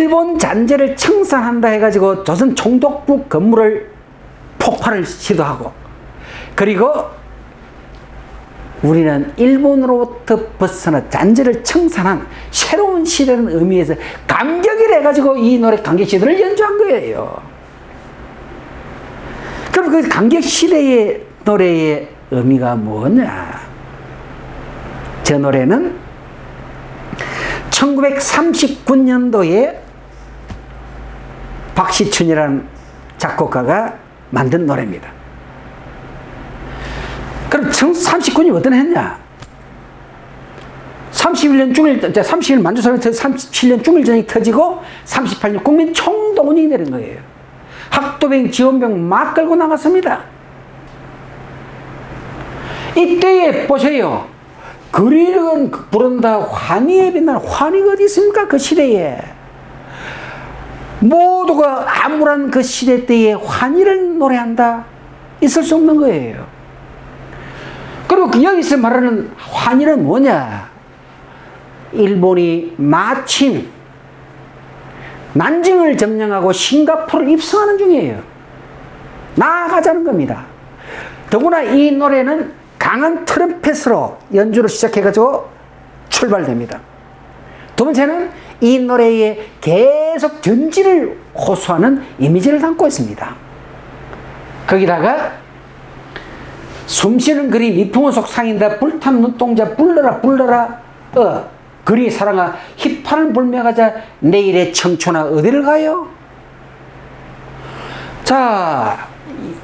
일본 잔재를 청산한다 해가지고 조선 총독부 건물을 폭발을 시도하고, 그리고 우리는 일본으로부터 벗어나 잔재를 청산한 새로운 시대라는 의미에서 감격을 해가지고 이 노래 감격시대를 연주한 거예요. 그럼 그 감격시대의 노래의 의미가 뭐냐? 저 노래는 1939년도에 박시춘이라는 작곡가가 만든 노래입니다. 그럼 39년이 어떤 했냐? 30일 만주사변 37년 중일전이 터지고 38년 국민 총동원이 내린 거예요. 학도병, 지원병 막 끌고 나갔습니다. 이때에 보세요. 그리는 부른다 환희에 빛나는 환희가 어디 있습니까? 그 시대에. 모두가 암울한 그 시대 때에 환희를 노래한다? 있을 수 없는 거예요. 그리고 여기서 말하는 환희는 뭐냐? 일본이 마침 난징을 점령하고 싱가포르를 입성하는 중이에요. 나아가자는 겁니다. 더구나 이 노래는 강한 트럼펫으로 연주를 시작해가지고 출발됩니다. 두 번째는 이 노래에 계속 전진을 호소하는 이미지를 담고 있습니다. 거기다가 숨쉬는 그리 미풍은 속상인다 불탄 눈동자 불러라 불러라 그리 사랑아 휘파람 불며 가자 내일의 청춘아 어디를 가요? 자,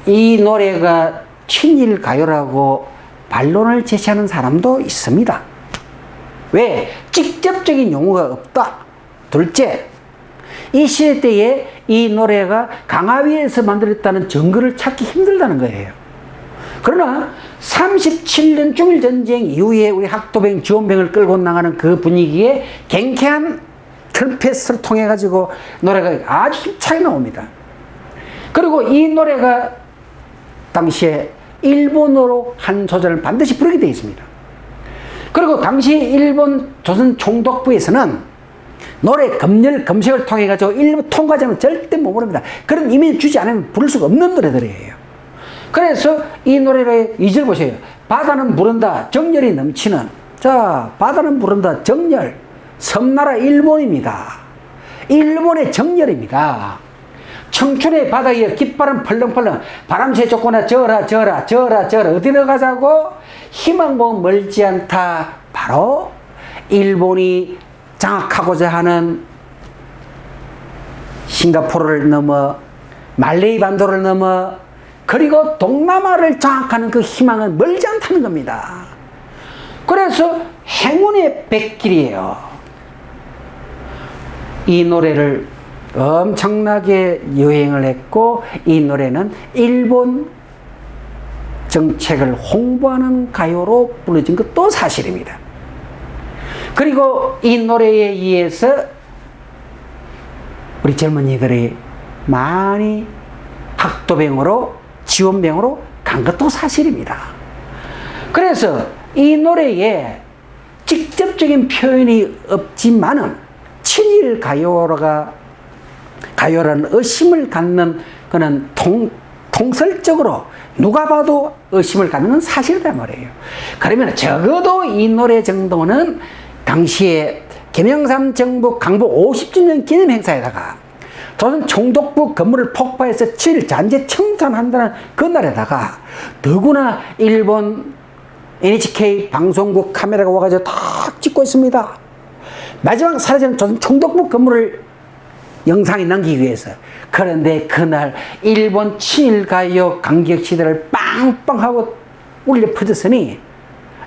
이 노래가 친일 가요라고 반론을 제시하는 사람도 있습니다. 왜? 직접적인 용어가 없다. 둘째, 이 시대 때에 이 노래가 강하위에서 만들었다는 증거를 찾기 힘들다는 거예요. 그러나 37년 중일전쟁 이후에 우리 학도병, 지원병을 끌고 나가는 그 분위기에 갱쾌한 트럼펫을 통해 가지고 노래가 아주 힘차게 나옵니다. 그리고 이 노래가 당시에 일본어로 한 소절을 반드시 부르게 되어 있습니다. 그리고 당시 일본 조선 총독부에서는 노래 검열 검색을 통해 가지고 일본 통과자는 절대 못 부릅니다. 그런 이미지 주지 않으면 부를 수가 없는 노래들이에요. 그래서 이 노래를 2절 보세요. 바다는 부른다 정열이 넘치는. 자, 바다는 부른다 정열. 섬나라 일본입니다. 일본의 정열입니다. 청춘의 바다에 깃바람 펄렁펄렁 바람새 쫓거나 저라 어디로 가자고? 희망고 멀지 않다. 바로 일본이 장악하고자 하는 싱가포르를 넘어 말레이 반도를 넘어 그리고 동남아를 장악하는 그 희망은 멀지 않다는 겁니다. 그래서 행운의 백길이에요. 이 노래를 엄청나게 유행을 했고 이 노래는 일본 정책을 홍보하는 가요로 불러진 것도 사실입니다. 그리고 이 노래에 의해서 우리 젊은이들이 많이 학도병으로 지원병으로 간 것도 사실입니다. 그래서 이 노래에 직접적인 표현이 없지만은 친일 가요라는 의심을 갖는 그는 통설적으로 누가 봐도 의심을 갖는 건 사실이란 말이에요. 그러면 적어도 이 노래 정도는 당시에 김영삼 정부 강보 50주년 기념 행사에다가 조선 총독부 건물을 폭파해서 친일 잔재 청산한다는 그날에다가 더구나 일본 NHK 방송국 카메라가 와가지고 탁 찍고 있습니다. 마지막 사라지는 조선 총독부 건물을 영상에 남기기 위해서. 그런데 그날 일본 친일가요 강격시대를 빵빵하고 울려 퍼졌으니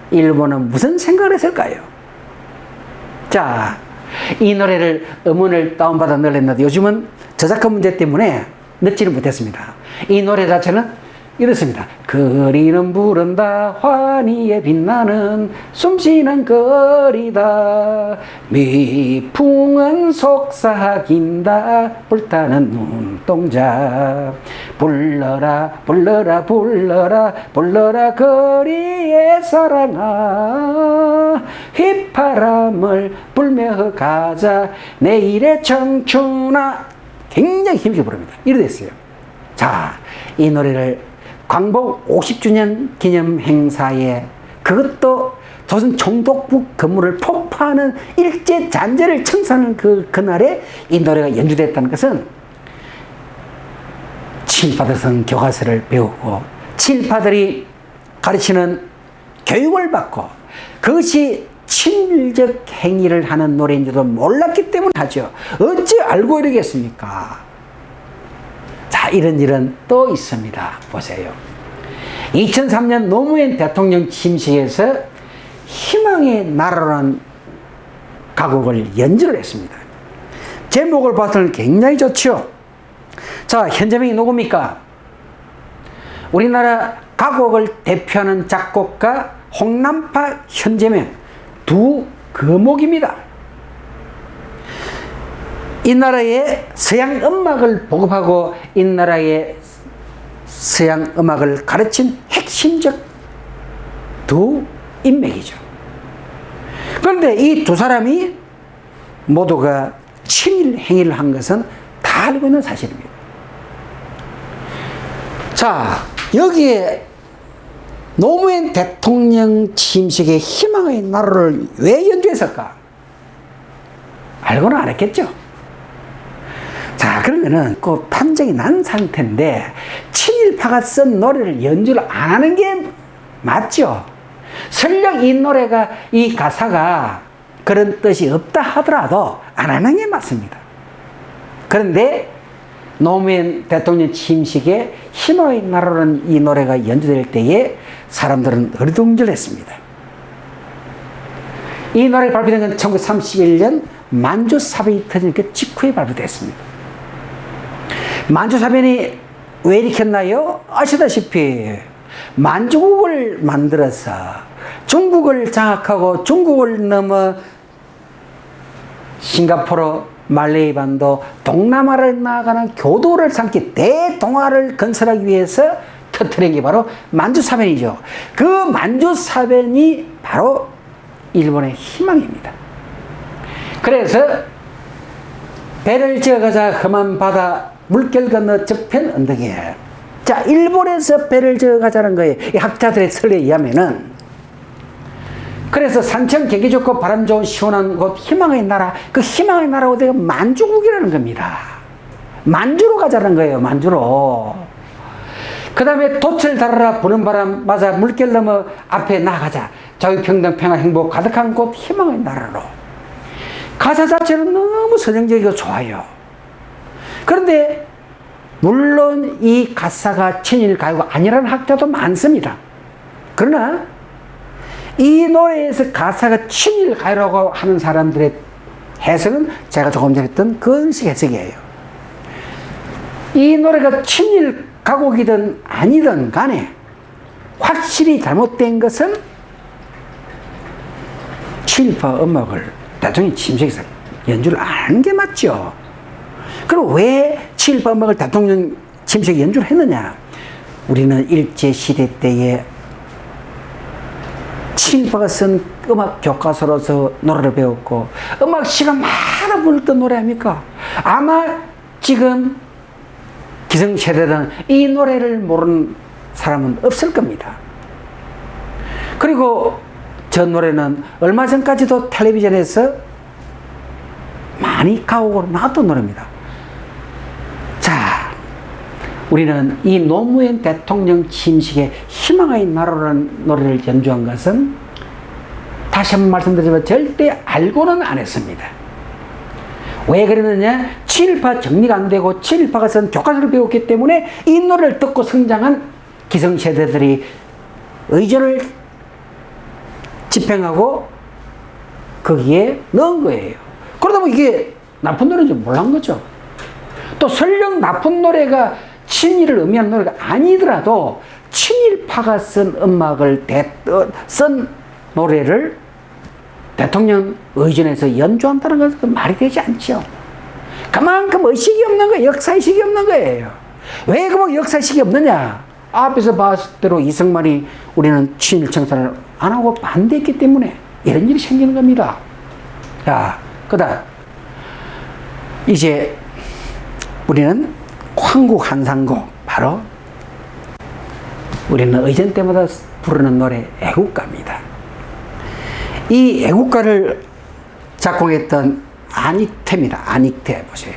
일본은 무슨 생각을 했을까요? 자, 이 노래를 음원을 다운받아 넣었는데 요즘은 저작권 문제 때문에 넣지를 못했습니다. 이 노래 자체는 이렇습니다. 거리는 부른다 환희에 빛나는 숨쉬는 거리다 미풍은 속삭인다 불타는 눈동자 불러라 불러라 불러라 불러라 거리의 사랑아 휘파 바람을 불며 가자 내일의 청춘아. 굉장히 힘있게 부릅니다. 이래 됐어요. 자, 이 노래를 광복 50주년 기념 행사에, 그것도 조선 총독부 건물을 폭파하는 일제 잔재를 청산하는 그날에 이 노래가 연주됐다는 것은 친일파들은 교과서를 배우고 친일파들이 가르치는 교육을 받고 그것이 친일적 행위를 하는 노래인지도 몰랐기 때문에 하죠. 어찌 알고 이러겠습니까? 자, 이런 일은 또 있습니다. 보세요. 2003년 노무현 대통령 취임식에서 희망의 나라라는 가곡을 연주를 했습니다. 제목을 봐서는 굉장히 좋죠. 자, 현재명이 누굽니까? 우리나라 가곡을 대표하는 작곡가 홍남파, 현재명 두 거목입니다. 이 나라의 서양 음악을 보급하고 이 나라의 서양 음악을 가르친 핵심적 두 인맥이죠. 그런데 이 두 사람이 모두가 친일 행위를 한 것은 다 알고 있는 사실입니다. 자, 여기에 노무현 대통령 취임식의 희망의 나라를 왜 연주했을까? 알고는 안 했겠죠. 자, 그러면은 그 판정이 난 상태인데 친일파가 쓴 노래를 연주를 안 하는 게 맞죠. 설령 이 노래가, 이 가사가 그런 뜻이 없다 하더라도 안 하는 게 맞습니다. 그런데 노무현 대통령 취임식에 희망의 나라라는 이 노래가 연주될 때에 사람들은 어리둥절했습니다. 이 노래가 발표된 건 1931년 만주사변이 터진 그 직후에 발표됐습니다. 만주사변이 왜 일으켰나요? 아시다시피 만주국을 만들어서 중국을 장악하고 중국을 넘어 싱가포르, 말레이 반도, 동남아를 나아가는 교도를 삼기 대동아를 건설하기 위해서 터뜨린 게 바로 만주사변이죠. 그 만주사변이 바로 일본의 희망입니다. 그래서 배를 지어가자 험한 바다 물결 건너 저편 언덕에, 자, 일본에서 배를 지어가자는 거예요. 이 학자들의 설에 의하면은. 그래서 산천 경기 좋고 바람 좋은 시원한 곳 희망의 나라, 그 희망의 나라가 어디가 만주국이라는 겁니다. 만주로 가자는 거예요. 만주로. 그 다음에 돛을 달아라 부는 바람 맞아 물결 넘어 앞에 나가자 자유평등 평화 행복 가득한 곳 희망의 나라로. 가사 자체는 너무 선정적이고 좋아요. 그런데 물론 이 가사가 친일 가요가 아니라는 학자도 많습니다. 그러나 이 노래에서 가사가 친일 가요라고 하는 사람들의 해석은 제가 조금 전에 했던 그런 식 해석이에요. 이 노래가 친일 가곡이든 아니든 간에 확실히 잘못된 것은 친일파 음악을 대통령 취임식에서 연주를 안 하는 게 맞죠. 그럼 왜 친일파 음악을 대통령 취임식에 연주를 했느냐? 우리는 일제시대 때에 친일파가 쓴 음악 교과서로서 노래를 배웠고 음악 시간마다 불렀던 노래 아닙니까? 아마 지금 기성세대는 이 노래를 모르는 사람은 없을 겁니다. 그리고 저 노래는 얼마 전까지도 텔레비전에서 많이 가옥으로 나왔던 노래입니다. 자, 우리는 이 노무현 대통령 취임식에 희망의 나라라는 노래를 연주한 것은 다시 한번 말씀드리지만 절대 알고는 안 했습니다. 왜 그러느냐? 친일파 정리가 안 되고 친일파가 쓴 교과서를 배웠기 때문에 이 노래를 듣고 성장한 기성세대들이 의존을 집행하고 거기에 넣은 거예요. 그러다 보면 이게 나쁜 노래인지 몰란 거죠. 또 설령 나쁜 노래가 친일을 의미하는 노래가 아니더라도 친일파가 쓴 음악을 쓴 노래를 대통령 의전에서 연주한다는 것은 말이 되지 않죠. 그만큼 의식이 없는 거예요. 역사의식이 없는 거예요. 왜 그만 역사의식이 없느냐? 앞에서 봤을 대로 이승만이 우리는 친일 청산을 안 하고 반대했기 때문에 이런 일이 생기는 겁니다. 자, 그다음 이제 우리는 황국 한상곡, 바로 우리는 의전 때마다 부르는 노래 애국가입니다. 이 애국가를 작곡했던 안익태입니다. 안익태 보세요.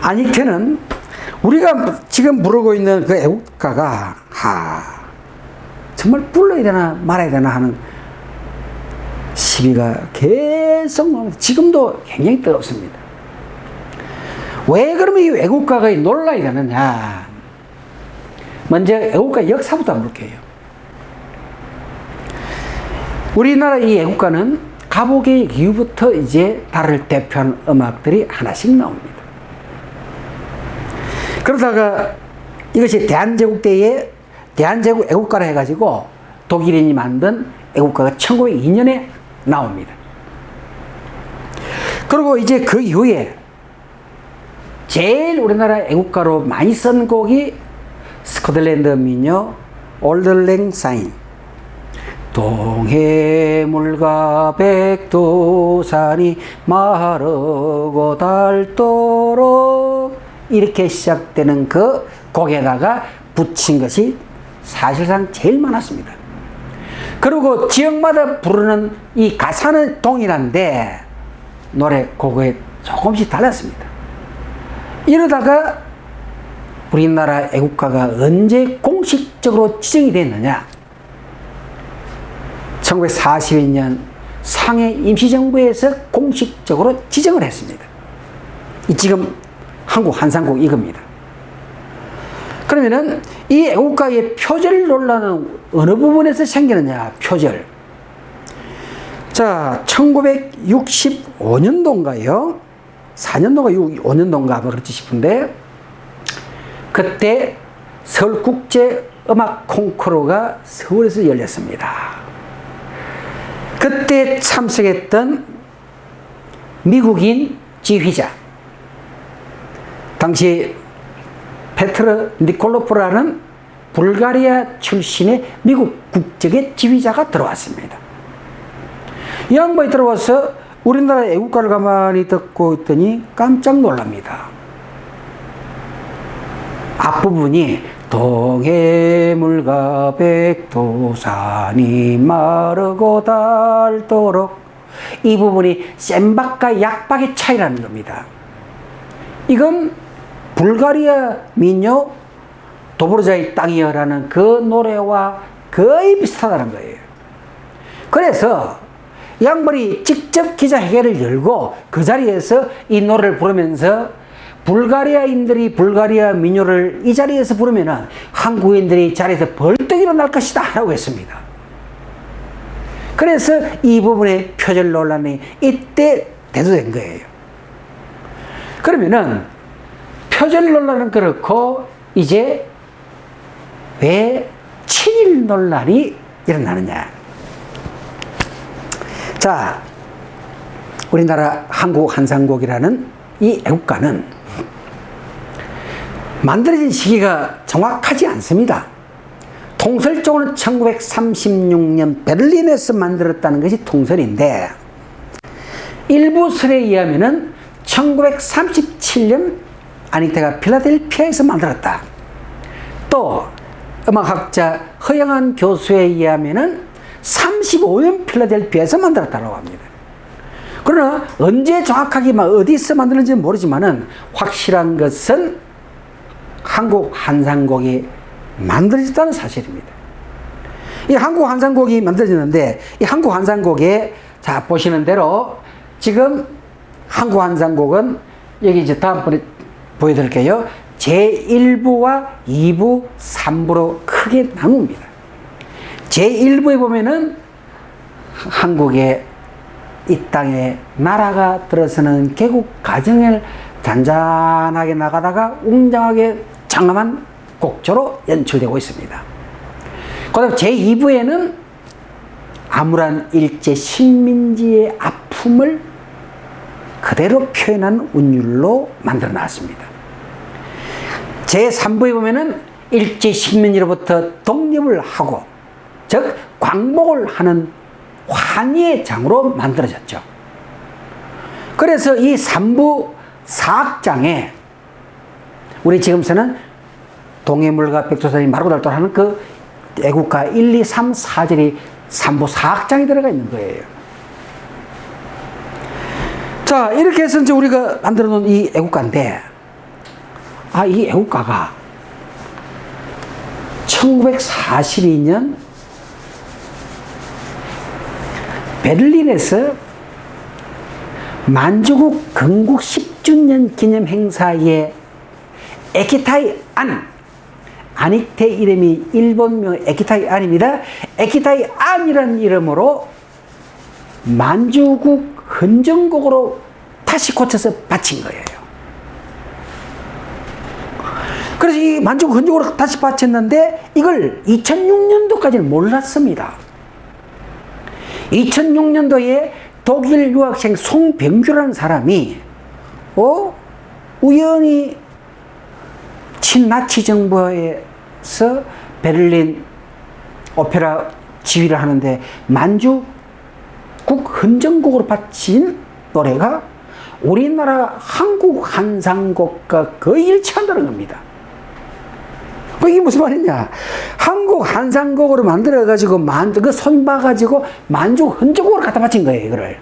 안익태는 우리가 지금 부르고 있는 그 애국가가 정말 불러야 되나 말아야 되나 하는 시비가 계속 나옵니다. 지금도 굉장히 뜨겁습니다. 왜 그러면 이 애국가가 논란이 되느냐? 먼저 애국가 역사부터 한번 볼게요. 우리나라 이 애국가는 가보개혁 이후부터 이제 나라를 대표하는 음악들이 하나씩 나옵니다. 그러다가 이것이 대한제국 때에 대한제국 애국가라 해가지고 독일인이 만든 애국가가 1902년에 나옵니다. 그리고 이제 그 이후에 제일 우리나라 애국가로 많이 쓴 곡이 스코틀랜드 민요 올드 랭 사인, 동해물과 백두산이 마르고 닳도록, 이렇게 시작되는 그 곡에다가 붙인 것이 사실상 제일 많았습니다. 그리고 지역마다 부르는 이 가사는 동일한데 노래 곡에 조금씩 달랐습니다. 이러다가 우리나라 애국가가 언제 공식적으로 지정이 됐느냐? 1942년 상해 임시정부에서 공식적으로 지정을 했습니다. 이 지금 한국 한상곡 이겁니다. 그러면은 이 애국가의 표절 논란은 어느 부분에서 생기느냐? 표절. 자, 1965년도인가요? 4년도인가 5년도인가 그렇지 싶은데, 그때 서울국제음악 콩쿠르가 서울에서 열렸습니다. 그때 참석했던 미국인 지휘자, 당시 페트르 니콜로프라는 불가리아 출신의 미국 국적의 지휘자가 들어왔습니다. 이 양반이 들어와서 우리나라 애국가를 가만히 듣고 있더니 깜짝 놀랍니다. 앞부분이 동해물과 백두산이 마르고 닳도록, 이 부분이 센박과 약박의 차이라는 겁니다. 이건 불가리아 민요 도보르자의 땅이여라는 그 노래와 거의 비슷하다는 거예요. 그래서 양반이 직접 기자회견을 열고 그 자리에서 이 노래를 부르면서 불가리아인들이 불가리아 민요를 이 자리에서 부르면은 한국인들이 자리에서 벌떡 일어날 것이다 라고 했습니다. 그래서 이 부분의 표절 논란이 이때 대두된 거예요. 그러면은 표절 논란은 그렇고, 이제 왜 친일 논란이 일어나느냐? 자, 우리나라 한국 한상곡이라는 이 애국가는 만들어진 시기가 정확하지 않습니다. 통설적으로는 1936년 베를린에서 만들었다는 것이 통설인데, 일부 설에 의하면은 1937년 안익태가 필라델피아에서 만들었다. 또 음악학자 허영한 교수에 의하면은 35년 필라델피아에서 만들었다고 합니다. 그러나 언제 정확하게 어디서 만들었는지 모르지만은 확실한 것은 한국 한상곡이 만들어졌다는 사실입니다. 이 한국 한상곡이 만들어졌는데, 이 한국 한상곡에 자 보시는 대로 지금 한국 한상곡은 여기 이제 다음번에 보여드릴게요. 제1부와 2부, 3부로 크게 나눕니다. 제1부에 보면은 한국의 이 땅에 나라가 들어서는 개국 과정을 잔잔하게 나가다가 웅장하게 장엄한 곡조로 연출되고 있습니다. 그 다음 제2부에는 암울한 일제 식민지의 아픔을 그대로 표현한 운율로 만들어 놨습니다. 제3부에 보면은 일제 식민지로부터 독립을 하고, 즉 광복을 하는 한의의 장으로 만들어졌죠. 그래서 이 삼부 사악장에 우리 지금서는 동해물과 백두산이 마르고달도하는 그 애국가 1, 2, 3, 4절이 삼부 사악장에 들어가 있는 거예요. 자, 이렇게 해서 이제 우리가 만들어 놓은 이 애국가인데, 이 애국가가 1942년 베를린에서 만주국 건국 10주년 기념 행사에 에키타이 아닉테 이름이 일본명 에키타이 안입니다. 에키타이 안이라는 이름으로 만주국 헌정곡으로 다시 고쳐서 바친 거예요. 그래서 이 만주국 헌정곡으로 다시 바쳤는데 이걸 2006년도까지는 몰랐습니다. 2006년도에 독일 유학생 송병규라는 사람이 우연히 친나치 정부에서 베를린 오페라 지휘를 하는데 만주국 헌정곡으로 바친 노래가 우리나라 한국 한상곡과 거의 일치한다는 겁니다. 이게 무슨 말이냐? 한국 한상곡으로 만들어가지고 그 손봐가지고 만주국 헌정곡으로 갖다 바친 거예요, 이거를.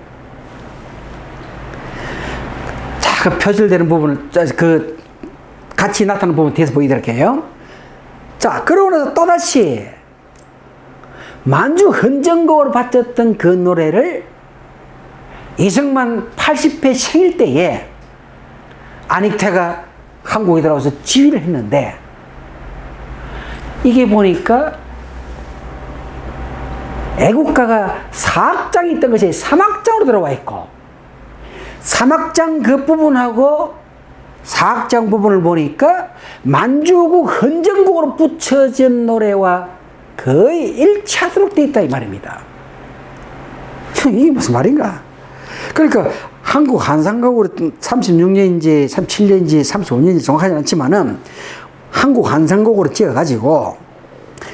자, 그 표절되는 부분을 그 같이 나타나는 부분 뒤에서 보여드릴게요. 자, 그러고 나서 또다시 만주 헌정곡으로 바쳤던 그 노래를 이승만 80회 생일 때에 안익태가 한국에 들어와서 지휘를 했는데 이게 보니까 애국가가 4악장이 있던 것이 3악장으로 들어와 있고 3악장 그 부분하고 4악장 부분을 보니까 만주국 헌정곡으로 붙여진 노래와 거의 일치하도록 되어 있다 이 말입니다. 이게 무슨 말인가? 그러니까 한국 한상곡으로 36년인지 37년인지 35년인지 정확하지 않지만은 한국 한상곡으로 찍어가지고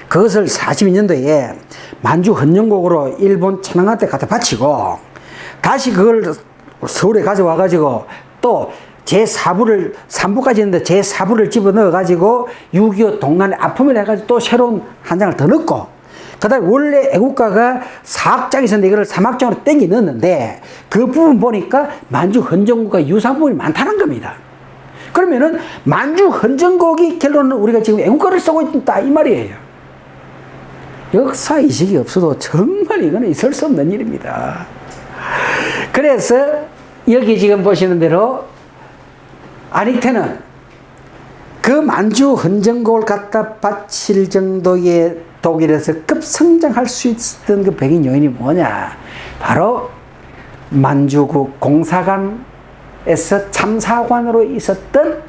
그것을 42년도에 만주 헌정곡으로 일본 천황한테 갖다 바치고 다시 그걸 서울에 가져와가지고 또 제4부를 3부까지 했는데 제4부를 집어넣어가지고 6.25 동란의 아픔을 해가지고 또 새로운 한 장을 더 넣고 그 다음에 원래 애국가가 4악장이 있었는데 이걸 3악장으로 땡겨 넣었는데 그 부분 보니까 만주 헌정곡과 유사한 부분이 많다는 겁니다. 그러면은 만주 헌정곡이 결론은 우리가 지금 애국가를 쓰고 있다 이 말이에요. 역사의식이 없어도 정말 이거는 있을 수 없는 일입니다. 그래서 여기 지금 보시는 대로 안익태는 그 만주 헌정곡을 갖다 바칠 정도의 독일에서 급성장할 수 있었던 그 배경 요인이 뭐냐? 바로 만주국 공사관에서 참사관으로 있었던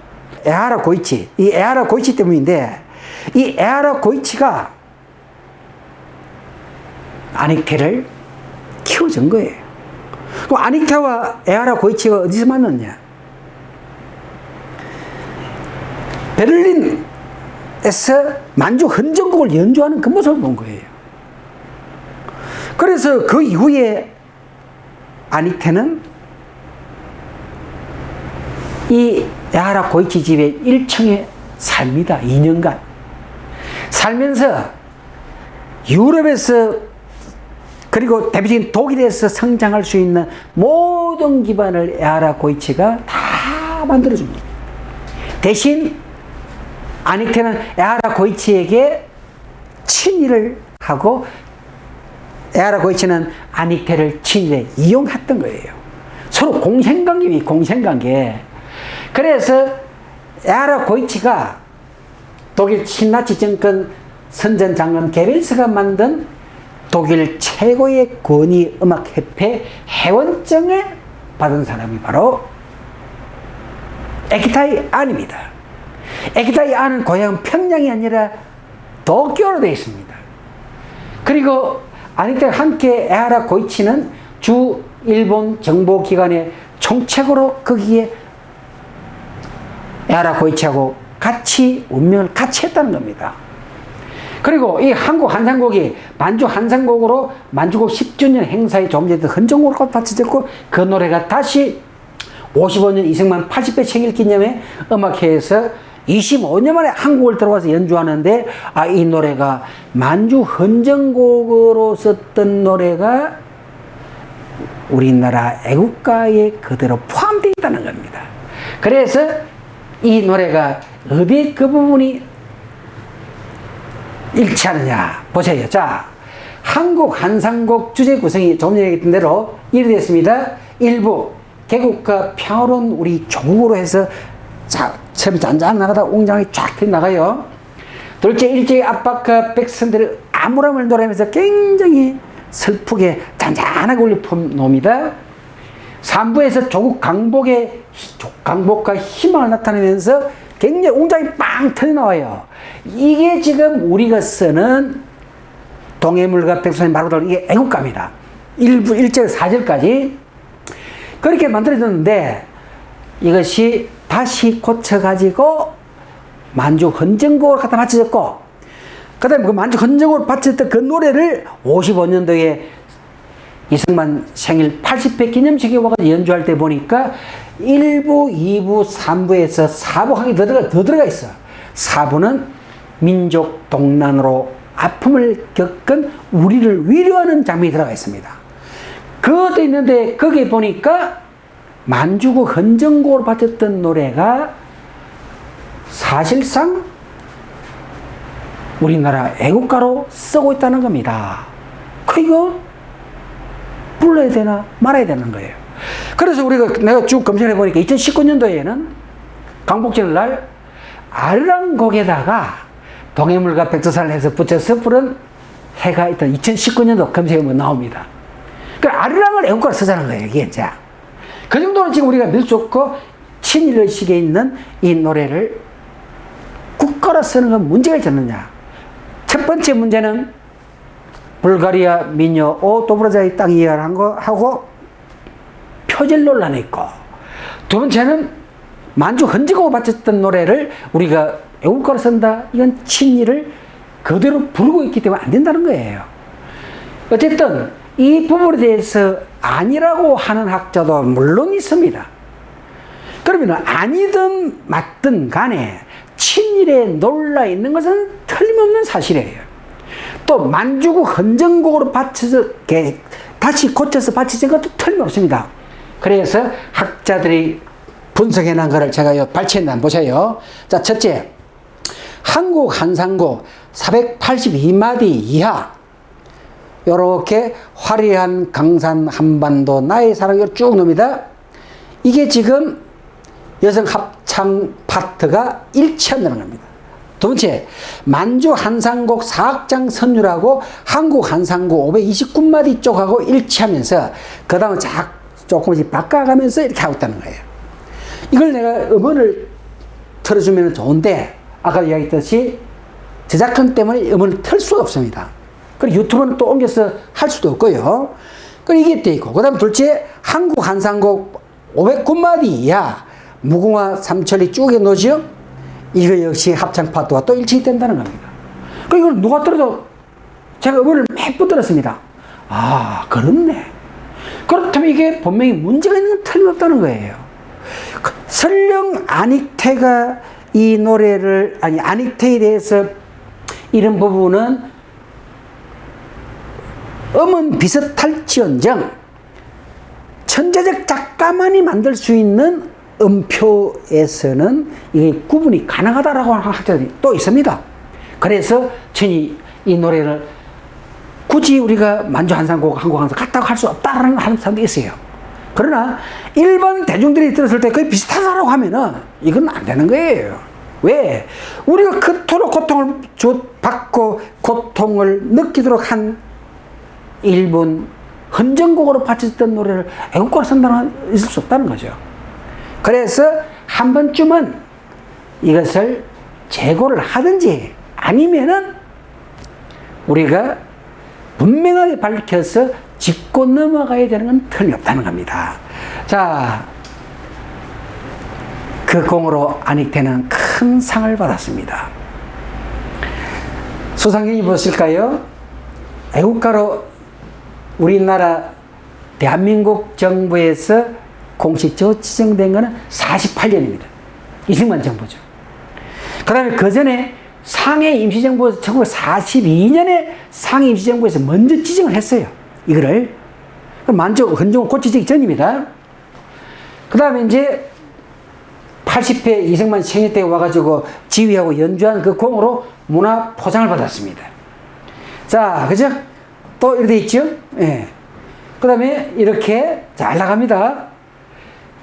에하라 고이치, 이 에하라 고이치 때문인데 이 에하라 고이치가 안익태를 키워준 거예요. 그럼 안익태와 에하라 고이치가 어디서 만났냐? 베를린에서 만주 헌정곡을 연주하는 그 모습을 본 거예요. 그래서 그 이후에 안익태는 이 에하라 고이치 집에 1층에 삽니다. 2년간. 살면서 유럽에서 그리고 대표적인 독일에서 성장할 수 있는 모든 기반을 에하라 고이치가 다 만들어줍니다. 대신 안익태는 에하라 고이치에게 친일을 하고 에하라 고이치는 안익태를 친일에 이용했던 거예요. 서로 공생관계. 그래서 에하라 고이치가 독일 친나치 정권 선전 장관 게벨스가 만든 독일 최고의 권위 음악협회 회원증을 받은 사람이 바로 에키타이 안입니다. 에키타이 안은 고향 평양이 아니라 도쿄로 되어 있습니다. 그리고 안익태와 함께 에하라 고이치는 주 일본 정보기관의 총책으로 거기에 에하라 고이치하고 같이 운명을 같이 했다는 겁니다. 그리고 이 한국 한상곡이 만주 한상곡으로 만주곡 10주년 행사에 조금 전에 헌정곡으로 바쳐졌고, 그 노래가 다시 55년 이승만 80회 생일 기념에 음악회에서 25년 만에 한국을 들어와서 연주하는데, 이 노래가 만주 헌정곡으로 썼던 노래가 우리나라 애국가에 그대로 포함되어 있다는 겁니다. 그래서 이 노래가 어디 그 부분이 일치하느냐 보세요. 자, 한국 한상곡 주제 구성이 조금 전에 얘기했던 대로 이렇게 되었습니다. 1부 개국과 평화로운 우리 조국으로 해서 참 잔잔하다 웅장하게 쫙 나가요. 둘째, 일제의 압박과 백성들의 암울함을 노래하면서 굉장히 슬프게 잔잔하게 울려 놉니다. 3부에서 조국 강복과 희망을 나타내면서 굉장히 웅장히 빵 터져나와요. 이게 지금 우리가 쓰는 동해물과 백선의 마루들, 이게 애국가입니다. 1부 1절 4절까지 그렇게 만들어졌는데, 이것이 다시 고쳐가지고 만주 헌정곡을 갖다 바쳐졌고, 그 다음에 그 만주 헌정곡을 바쳤던 그 노래를 55년도에 이승만 생일 80회 기념식에 와서 연주할 때 보니까 1부, 2부, 3부에서 4부 한 개 더 들어가 있어. 4부는 민족 동난으로 아픔을 겪은 우리를 위로하는 장면이 들어가 있습니다. 그것도 있는데 거기에 보니까 만주국 헌정곡으로 바쳤던 노래가 사실상 우리나라 애국가로 쓰고 있다는 겁니다. 이거 불러야 되나 말아야 되는 거예요. 그래서 내가 쭉 검색해 보니까 2019년도에는 광복절 날 아르랑곡에다가 동해물과 백두산을 해서 붙여서 부른 해가 있던 2019년도 검색해보면 나옵니다. 그러니까 아르랑을 애국가로 쓰자는 거예요, 이게 이제. 그 정도로 지금 우리가 밀 좋고 친일의식에 있는 이 노래를 국가로 쓰는 건 문제가 있지 않느냐. 첫 번째 문제는 불가리아 민요 도브라자의 땅 이야기를 한 거 하고 표절 논란이 있고, 두 번째는 만주 헌정곡으로 바쳤던 노래를 우리가 애국가로 쓴다, 이건 친일을 그대로 부르고 있기 때문에 안 된다는 거예요. 어쨌든 이 부분에 대해서 아니라고 하는 학자도 물론 있습니다. 그러면 아니든 맞든 간에 친일에 놀라 있는 것은 틀림없는 사실이에요. 또 만주국 헌정곡으로 바쳐서 다시 고쳐서 바쳐진 것도 틀림없습니다. 그래서 학자들이 분석해 난 거를 제가 발췌해 난 보세요. 자, 첫째, 한국 한상곡 482마디 이하, 요렇게 화려한 강산 한반도 나의 사랑을 쭉 놉니다. 이게 지금 여성 합창 파트가 일치한다는 겁니다. 두 번째, 만주 한상곡 사악장 선율하고 한국 한상곡 529마디 쪽하고 일치하면서 그 다음에 조금씩 바꿔가면서 이렇게 하고 있다는 거예요. 이걸 내가 음원을 틀어주면 좋은데, 아까 이야기했듯이 저작권 때문에 음원을 틀 수가 없습니다. 그리고 유튜브는 또 옮겨서 할 수도 없고요. 그리고 이게 돼 있고, 그 다음 둘째, 한국 한상곡 509마디 이하 무궁화 삼천리 쭉에 놓죠. 이거 역시 합창 파트와 또 일치된다는 겁니다. 그리고 이걸 누가 들어도 제가 음원을 몇 번 들었습니다. 그렇네. 그렇다면 이게 분명히 문제가 있는 건 틀림없다는 거예요. 설령 안익태가 이 노래를, 안익태에 대해서 이런 부분은 음은 비슷할지언정 천재적 작가만이 만들 수 있는 음표에서는 이게 구분이 가능하다라고 하는 학자들이 또 있습니다. 그래서 이 노래를 굳이 우리가 만주 한상곡, 한국 한상 같다고 할 수 없다라는 하는 사람도 있어요. 그러나 일반 대중들이 들었을 때 거의 비슷하다라고 하면은 이건 안 되는 거예요. 왜? 우리가 그토록 고통을 받고 고통을 느끼도록 한 일본 헌정곡으로 바쳤던 노래를 애국가로 쓴다는 있을 수 없다는 거죠. 그래서 한 번쯤은 이것을 재고를 하든지 아니면은 우리가 분명하게 밝혀서 짚고 넘어가야 되는 건 틀림없다는 겁니다. 자, 그 공으로 안익태는 큰 상을 받았습니다. 소상공인이 보실까요? 애국가로 우리나라 대한민국 정부에서 공식적으로 지정된 것은 48년입니다. 이승만 정부죠. 그 다음에 그 전에 상해 임시정부에서 1942년에 상해 임시정부에서 먼저 지정을 했어요. 이거를. 만족, 헌정은 고치기 전입니다. 그 다음에 이제 80회 이승만 생일 때 와가지고 지휘하고 연주한 그 공으로 문화 포상을 받았습니다. 자, 그죠? 또 이렇게 돼 있죠? 예. 그 다음에 이렇게 잘 나갑니다.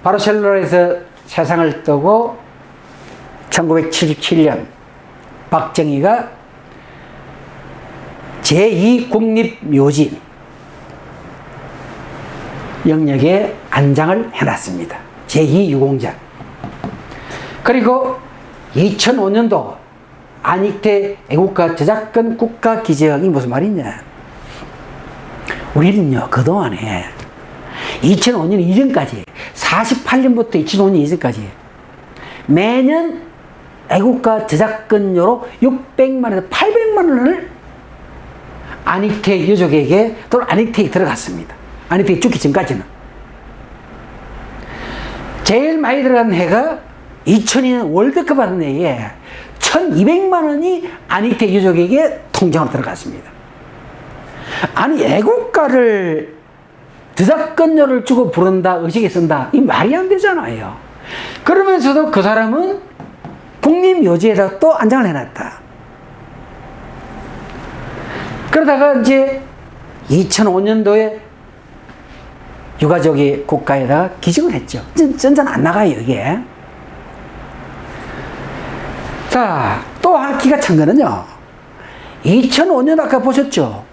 바르셀로나에서 세상을 떠고 1977년 박정희가 제2국립묘지 영역에 안장을 해놨습니다. 제2유공자. 그리고 2005년도 안익태 애국가 저작권 국가 기재이 무슨 말이냐. 우리는요, 그동안에 2005년 이전까지 48년부터 2005년 이전까지 매년 애국가 저작권료로 600만에서 800만 원을 안익태 유족에게 또는 안익태에 들어갔습니다. 안익태에 죽기 전까지는. 제일 많이 들어간 해가 2002년 월드컵 받은 해에 1200만 원이 안익태 유족에게 통장으로 들어갔습니다. 아니, 애국가를 저작권료를 주고 부른다, 의식에 쓴다, 이 말이 안 되잖아요. 그러면서도 그 사람은 국립묘지에다 또 안장을 해놨다. 그러다가 이제 2005년도에 유가족이 국가에다가 기증을 했죠. 전전 안 나가요, 이게. 자, 또 기가 찬 거는요, 2005년 아까 보셨죠?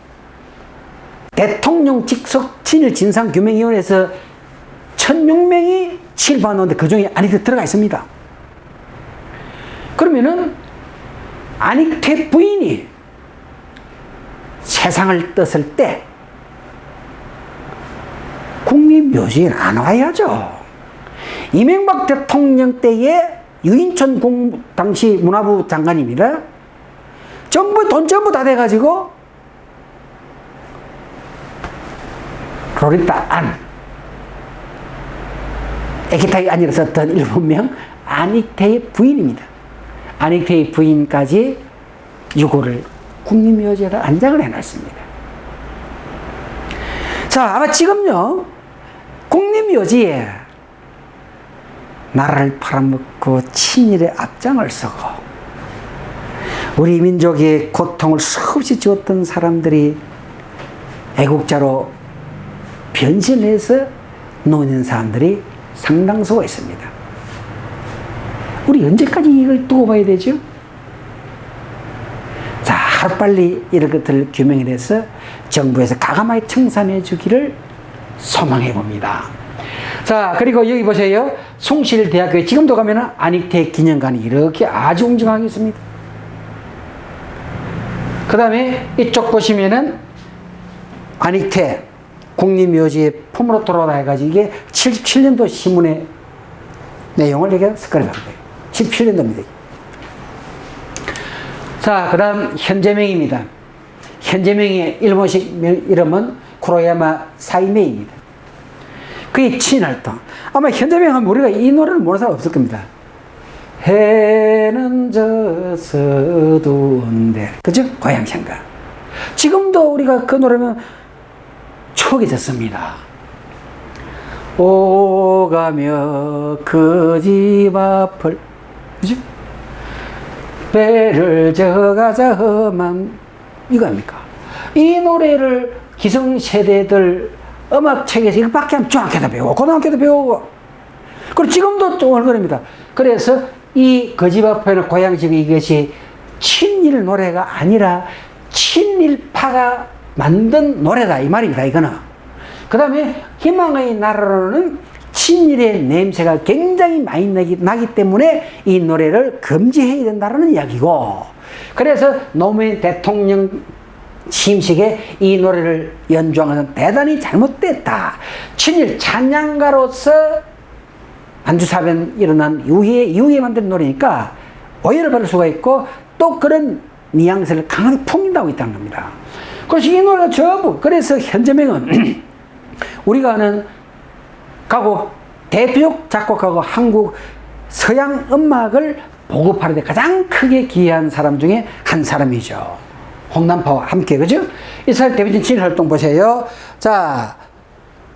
대통령 직속 친일 진상규명위원회에서 1600명이 친일받았는데 그 중에 안익태 들어가 있습니다. 그러면은 안익태 부인이 세상을 떴을 때 국립묘지에 안 와야죠. 이명박 대통령 때에 유인천 당시 문화부 장관입니다. 정부 돈 전부 다 돼가지고 로리타 안 에기타이 안이라 썼던 일본명 안익태의 부인입니다. 안익태의 부인까지 유고를 국립묘지에다 안장을 해놨습니다. 자, 아마 지금요, 국립묘지에 나라를 팔아먹고 친일의 앞장을 서고 우리 민족의 고통을 수없이 주었던 사람들이 애국자로 변신해서 노는 사람들이 상당수가 있습니다. 우리 언제까지 이걸 두고 봐야 되죠? 자, 하루빨리 이런 것들을 규명을 해서 정부에서 가감하게 청산해 주기를 소망해 봅니다. 자, 그리고 여기 보세요. 숭실대학교에 지금도 가면은 안익태 기념관이 이렇게 아주 웅장하게 있습니다. 그 다음에 이쪽 보시면은 안익태 국립묘지의 품으로 돌아다 해가지고 이게 77년도 신문의 내용을 여기가 습관을 한 거예요. 77년도입니다. 자, 그 다음 현재명입니다. 현재명의 일본식 이름은 쿠로야마 사이메이입니다. 그게 친일활동. 아마 현재명 하면 우리가 이 노래를 모르는 사람 없을 겁니다. 해는 져서도인데, 그죠? 고향생각. 지금도 우리가 그 노래면 추억이 졌습니다. 오가며 그 집 앞을, 그죠? 배를 져가자 험한, 이거 아닙니까? 이 노래를 기성세대들 음악책에서 이거밖에 안 중학교도 배우고 고등학교도 배우고 그리고 지금도 좀 얼굴입니다. 그래서 이 그 집 앞에는 고향집 이것이 친일 노래가 아니라 친일파가 만든 노래다 이 말입니다. 이거는. 그 다음에 희망의 나라로는 친일의 냄새가 굉장히 많이 나기 때문에 이 노래를 금지해야 된다는 이야기고, 그래서 노무현 대통령 취임식에 이 노래를 연주한 것은 대단히 잘못됐다. 친일 찬양가로서 안주사변 일어난 이후에 만든 노래니까 오해를 받을 수가 있고, 또 그런 뉘앙스를 강하게 풍긴다고 있다는 겁니다. 그래서 이 노래가 전부, 그래서 현재명은 우리가 아는 가고 대표적 작곡가고 한국 서양 음악을 보급하는 데 가장 크게 기여한 사람 중에 한 사람이죠. 홍남파와 함께, 그죠? 이 사람 대표적인 친일 활동 보세요. 자,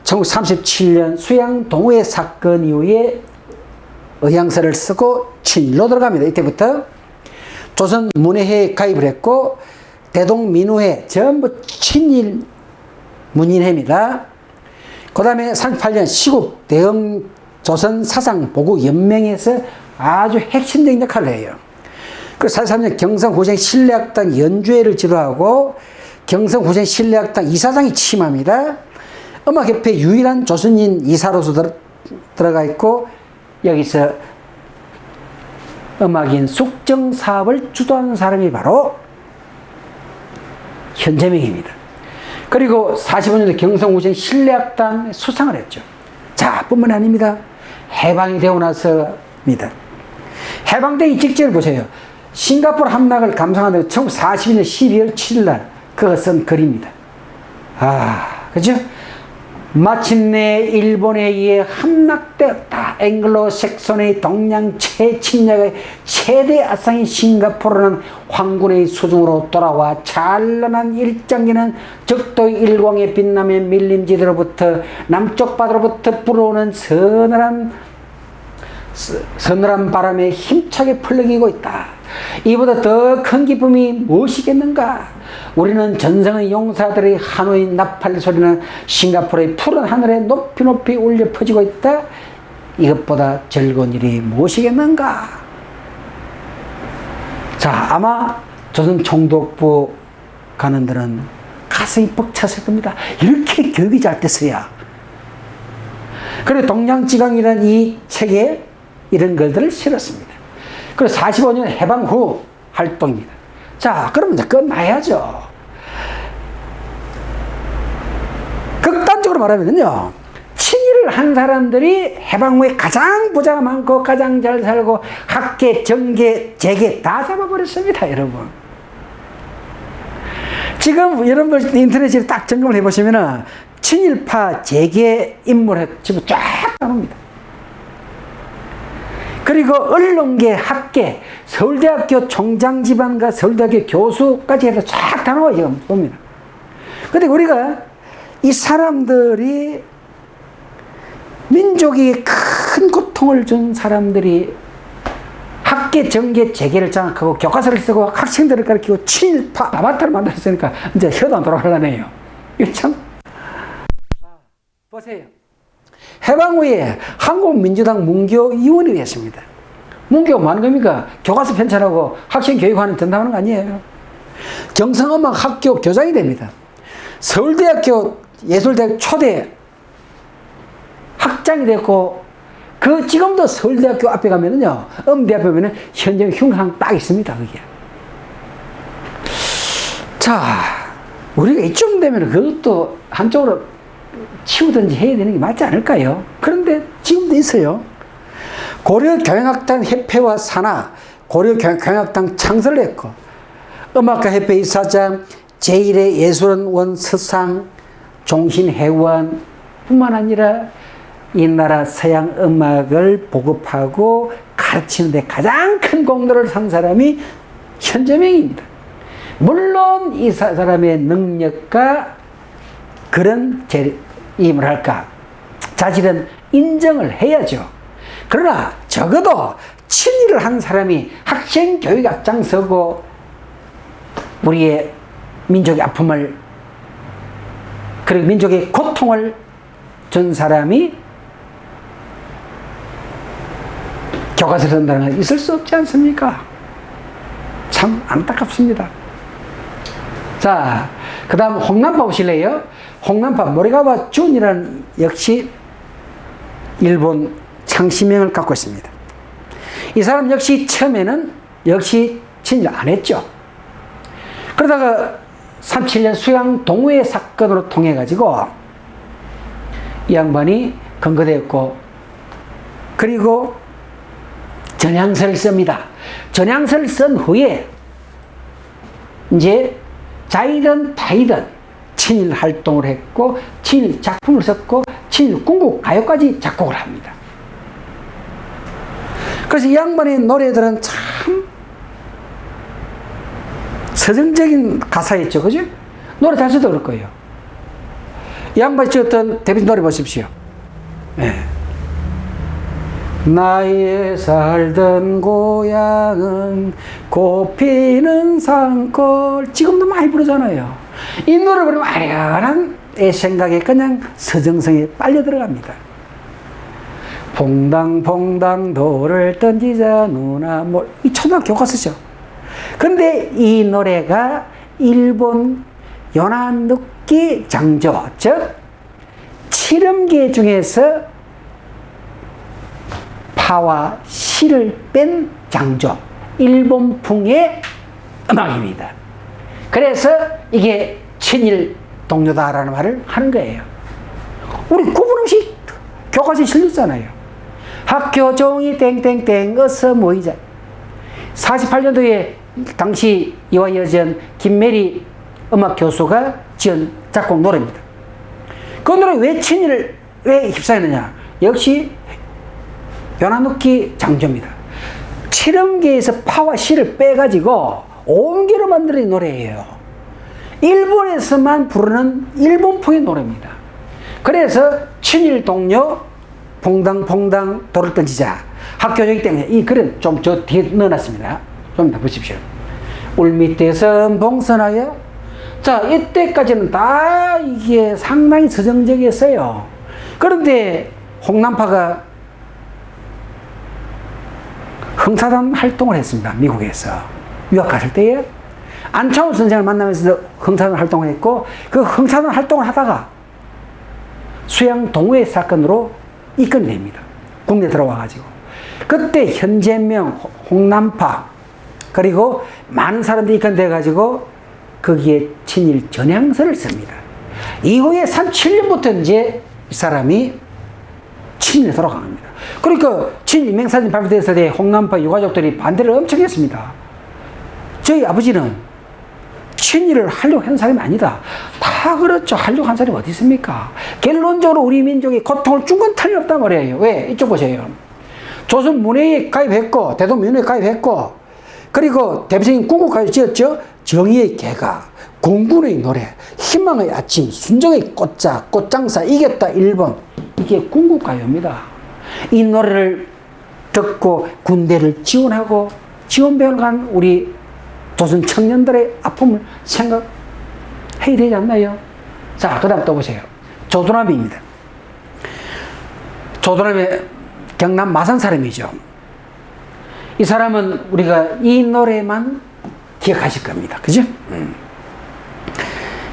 1937년 수양 동호회 사건 이후에 의향서를 쓰고 친일로 들어갑니다. 이때부터 조선 문예회에 가입을 했고 대동민우회 전부 친일 문인회입니다. 그 다음에 38년 시국 대응 조선 사상 보국 연맹에서 아주 핵심적인 역할을 해요. 그리고 43년 경성후생 신뢰학당 연주회를 지도하고 경성후생 신뢰학당 이사장이 취임합니다. 음악협회 유일한 조선인 이사로서 들어가 있고 여기서 음악인 숙정 사업을 주도하는 사람이 바로 현재명입니다. 그리고 45년도 경성후생 신뢰학당 수상을 했죠. 자, 뿐만 아닙니다. 해방이 되고 나서입니다. 해방되기 직전을 보세요. 싱가포르 함락을 감상하는 1942년 12월 7일 날 그가 쓴 글입니다. 그죠? 마침내 일본에 의해 함락되었다. 앵글로색손의 동양 최침략의 최대 아상인 싱가포르는 황군의 수중으로 돌아와 찬란한 일장기는 적도의 일광에 빛나며 밀림지대로부터 남쪽 바다로부터 불어오는 서늘한 바람에 힘차게 풀려기고 있다. 이보다 더 큰 기쁨이 무엇이겠는가? 우리는 전성의 용사들의 한우의 나팔 소리는 싱가포르의 푸른 하늘에 높이 높이 울려 퍼지고 있다. 이것보다 즐거운 일이 무엇이겠는가? 자, 아마 조선 총독부 관원들은 가슴이 벅찼을 겁니다. 이렇게 교육이 잘 됐어야. 그리고 동양지강이라는 이 책에 이런 글들을 실었습니다. 그리고 45년 해방 후 활동입니다. 자, 그럼 이제 끝나야죠. 극단적으로 말하면요, 친일을 한 사람들이 해방 후에 가장 부자가 많고 가장 잘 살고 학계, 정계, 재계 다 잡아버렸습니다, 여러분. 지금 여러분들 인터넷에 딱 점검을 해보시면은 친일파 재계 인물을 지금 쫙 나옵니다. 그리고 언론계, 학계, 서울대학교 총장집안과 서울대학교 교수까지 해서 쫙 다 나와요, 지금 봅니다. 근데 우리가 이 사람들이 민족이 큰 고통을 준 사람들이 학계, 정계, 재계를 장악하고 교과서를 쓰고 학생들을 가르치고 친일파 아바타를 만들었으니까 이제 혀도 안 돌아가려네요. 이거 참. 보세요. 해방 후에 한국민주당 문교위원이 됐습니다. 문교가 뭐 하는 겁니까? 교과서 편찬하고 학생 교육하는 전담하는 거 아니에요. 경성음악학교 교장이 됩니다. 서울대학교 예술대학 초대 학장이 됐고, 지금도 서울대학교 앞에 가면은요, 음대 앞에 가면은 현재 흉상 딱 있습니다, 그게. 자, 우리가 이쯤 되면 그것도 한쪽으로 치우든지 해야 되는 게 맞지 않을까요? 그런데 지금도 있어요. 고려경영학당 협회와 산하, 고려경영학당 창설을 했고, 음악가 협회 이사장, 제1회 예술원 서상, 종신회원 뿐만 아니라 이 나라 서양 음악을 보급하고 가르치는 데 가장 큰 공로를 산 사람이 현재명입니다. 물론 이 사람의 능력과 그런 자질은 인정을 해야죠. 그러나 적어도 친일을 한 사람이 학생 교육 앞장서고 우리의 민족의 아픔을, 그리고 민족의 고통을 준 사람이 교과서를 쓴다는 건 있을 수 없지 않습니까? 참 안타깝습니다. 자, 그 다음 홍남파 보실래요? 홍남파 모리가와 준이라는 역시 일본 창시명을 갖고 있습니다. 이 사람 역시 처음에는 역시 친일 안 했죠. 그러다가 37년 수양 동호회 사건으로 통해 가지고 이 양반이 검거되었고, 그리고 전향서를 씁니다. 전향서를 쓴 후에 이제 자이든 타이든 친일 활동을 했고 친일 작품을 썼고 친일 군국 가요까지 작곡을 합니다. 그래서 이 양반의 노래들은 참 서정적인 가사였죠. 그죠? 노래 잘 써도 그럴 거예요. 이 양반이 찍었던 데뷔 노래 보십시오. 네. 나의 살던 고향은 꽃피는 산골. 지금도 많이 부르잖아요. 이 노래 부르면 아련한 내 생각에 그냥 서정성에 빨려 들어갑니다. 퐁당퐁당 돌을 던지자 누나 몰. 이 초등학교 교과서죠. 근데 이 노래가 일본 요나누키 장조, 즉 칠음계 중에서 파와 시를 뺀 장조, 일본풍의 음악입니다. 그래서 이게 친일 동료다라는 말을 하는 거예요. 우리 구분 없이 교과서에 실렸잖아요. 학교 종이 땡땡땡 어서 모이자. 48년도에 당시 이화여전 김메리 음악 교수가 지은 작곡 노래입니다. 그 노래 왜 친일을 왜 휩싸였느냐? 역시 요나누키 장조입니다. 칠음계에서 파와 시를 빼가지고 옹기로 만든 노래예요. 일본에서만 부르는 일본풍의 노래입니다. 그래서 친일 동료 퐁당퐁당 돌을 던지자 학교적이기 때문에 이 글은 좀 저 뒤에 넣어놨습니다. 좀 더 보십시오. 울밑에서 봉선하여. 자, 이때까지는 다 이게 상당히 서정적이었어요. 그런데 홍남파가 흥사단 활동을 했습니다. 미국에서 유학 갔을 때에 안창호 선생을 만나면서 흥사단 활동을 했고, 그 흥사단 활동을 하다가 수양 동호회 사건으로 입건이 됩니다. 국내 들어와가지고. 그때 현재명, 홍남파, 그리고 많은 사람들이 입건돼가지고 거기에 친일 전향서를 씁니다. 이후에 37년부터 이제 이 사람이 친일에 돌아갑니다. 그러니까 친일 명사진 발표됐을 때 홍남파 유가족들이 반대를 엄청 했습니다. 저희 아버지는 친일을 하려고 한 사람이 아니다. 다 그렇죠. 하려고 한 사람이 어디 있습니까? 결론적으로 우리 민족이 고통을 준 건 틀림없단 말이에요. 왜? 이쪽 보세요. 조선문예에 가입했고 대동문예에 가입했고, 그리고 대표적인 군국가요 지었죠. 정의의 개가, 공군의 노래, 희망의 아침, 순정의 꽃자, 꽃장사, 이겼다 일본. 이게 군국가요입니다. 이 노래를 듣고 군대를 지원하고 지원병을 간 우리 조선 청년들의 아픔을 생각해야 되지 않나요? 자, 그 다음 또 보세요. 조두남입니다. 조두남이 경남 마산 사람이죠. 이 사람은 우리가 이 노래만 기억하실 겁니다. 그죠?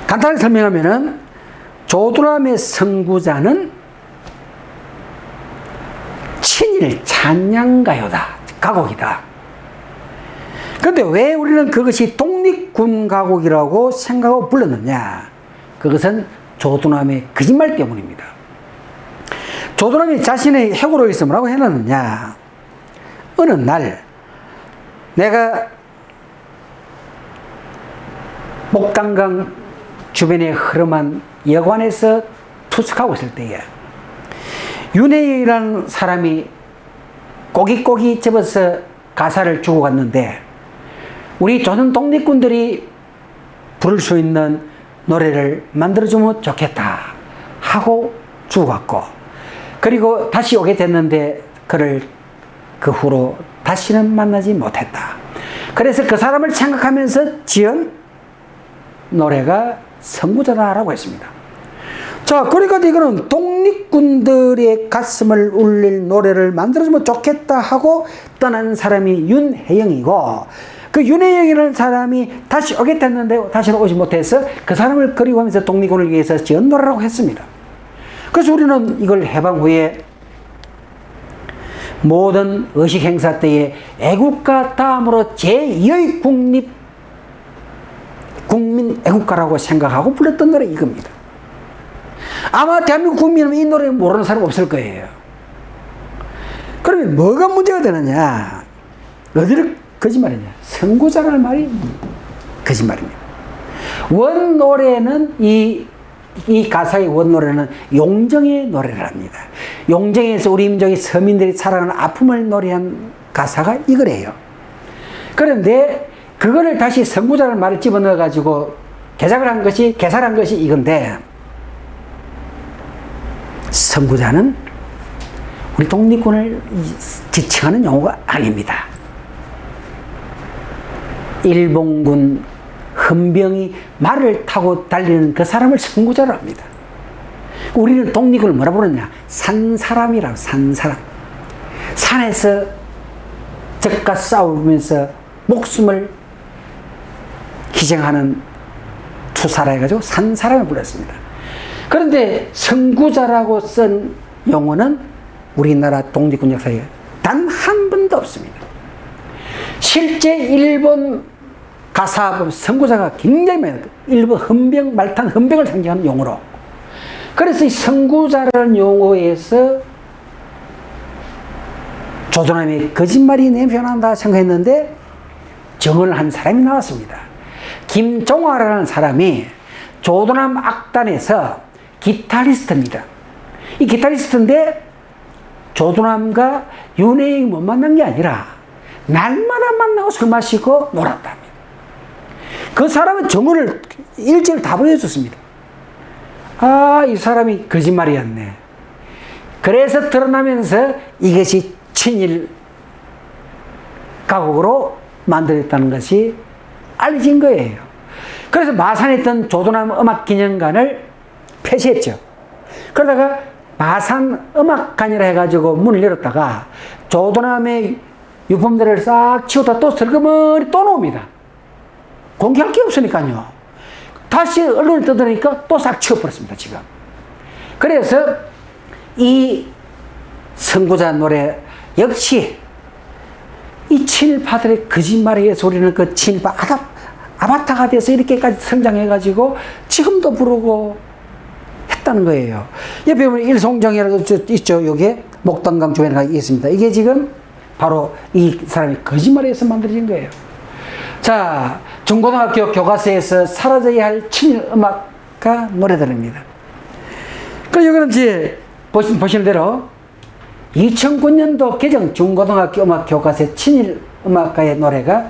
간단히 설명하면은 조두남의 선구자는 친일 찬양가요다. 가곡이다. 그런데 왜 우리는 그것이 독립군 가곡이라고 생각하고 불렀느냐? 그것은 조두남의 거짓말 때문입니다. 조두남이 자신의 해고로 있어 뭐라고 해놨느냐? 어느 날 내가 목단강 주변에 흐름한 여관에서 투숙하고 있을 때에 윤혜영이라는 사람이 고깃고깃 집어서 가사를 주고 갔는데, 우리 조선 독립군들이 부를 수 있는 노래를 만들어주면 좋겠다 하고 주고 갔고, 그리고 다시 오게 됐는데 그를 그 후로 다시는 만나지 못했다. 그래서 그 사람을 생각하면서 지은 노래가 선구자다라고 했습니다. 자, 그러니까 이거는 독립군들의 가슴을 울릴 노래를 만들어주면 좋겠다 하고 떠난 사람이 윤혜영이고, 그 윤혜영이라는 사람이 다시 오겠다는데 다시는 오지 못해서 그 사람을 그리워하면서 독립군을 위해서 지은 노래라고 했습니다. 그래서 우리는 이걸 해방 후에 모든 의식 행사 때에 애국가 다음으로 제2의 국민 애국가라고 생각하고 불렀던 노래 이겁니다. 아마 대한민국 국민은 이 노래를 모르는 사람 없을 거예요. 그러면 뭐가 문제가 되느냐? 어디를 거짓말이냐? 선구자라는 말이 거짓말입니다. 원 노래는 이 가사의 원 노래는 용정의 노래랍니다. 용정에서 우리 민족의 서민들이 살아가는 아픔을 노래한 가사가 이거래요. 그런데 그거를 다시 선구자라는 말을 집어넣어 가지고 개작을 개살한 것이 이건데, 선구자는 우리 독립군을 지칭하는 용어가 아닙니다. 일본군 헌병이 말을 타고 달리는 그 사람을 선구자로 합니다. 우리는 독립군을 뭐라 부르냐? 산사람이라고. 산사람. 산에서 적과 싸우면서 목숨을 희생하는 투사라 해가지고 산사람을 불렀습니다. 그런데 선구자라고 쓴 용어는 우리나라 독립군 역사에 단 한 번도 없습니다. 실제 일본 가사 선구자가 굉장히 많아요. 일본 헌병, 말탄 헌병을 상징하는 용어로. 그래서 이 선구자라는 용어에서 조선함이 거짓말이 냄새난다 생각했는데 정언을 한 사람이 나왔습니다. 김종화라는 사람이 조선함 악단에서 기타리스트입니다. 이 기타리스트인데 조선함과 윤회영이 못 만난 게 아니라 날마다 만나고 술 마시고 놀았답니다. 그 사람은 정언을 일지를 다 보여줬습니다. 아, 이 사람이 거짓말이었네. 그래서 드러나면서 이것이 친일 가곡으로 만들었다는 것이 알려진 거예요. 그래서 마산에 있던 조선함 음악기념관을 폐쇄했죠. 그러다가 마산 음악관이라 해가지고 문을 열었다가 조선함의 유품들을 싹 치우다 또 슬그머니 또 놓습니다. 공개할 게 없으니까요. 다시 언론을 뜯으니까 또 싹 치워버렸습니다, 지금. 그래서 이 선구자 노래 역시 이 친일파들의 거짓말에 의해서 우리는 그 친일파 아바타가 돼서 이렇게까지 성장해가지고 지금도 부르고 했다는 거예요. 옆에 보면 일송정이라고 있죠. 여기에 목단강 주변에 있습니다. 이게 지금 바로 이 사람이 거짓말에 의해서 만들어진 거예요. 자, 중고등학교 교과서에서 사라져야 할 친일 음악가 노래들입니다. 그럼 여기는 이제 보시는 대로 2009년도 개정 중고등학교 음악 교과서의 친일 음악가의 노래가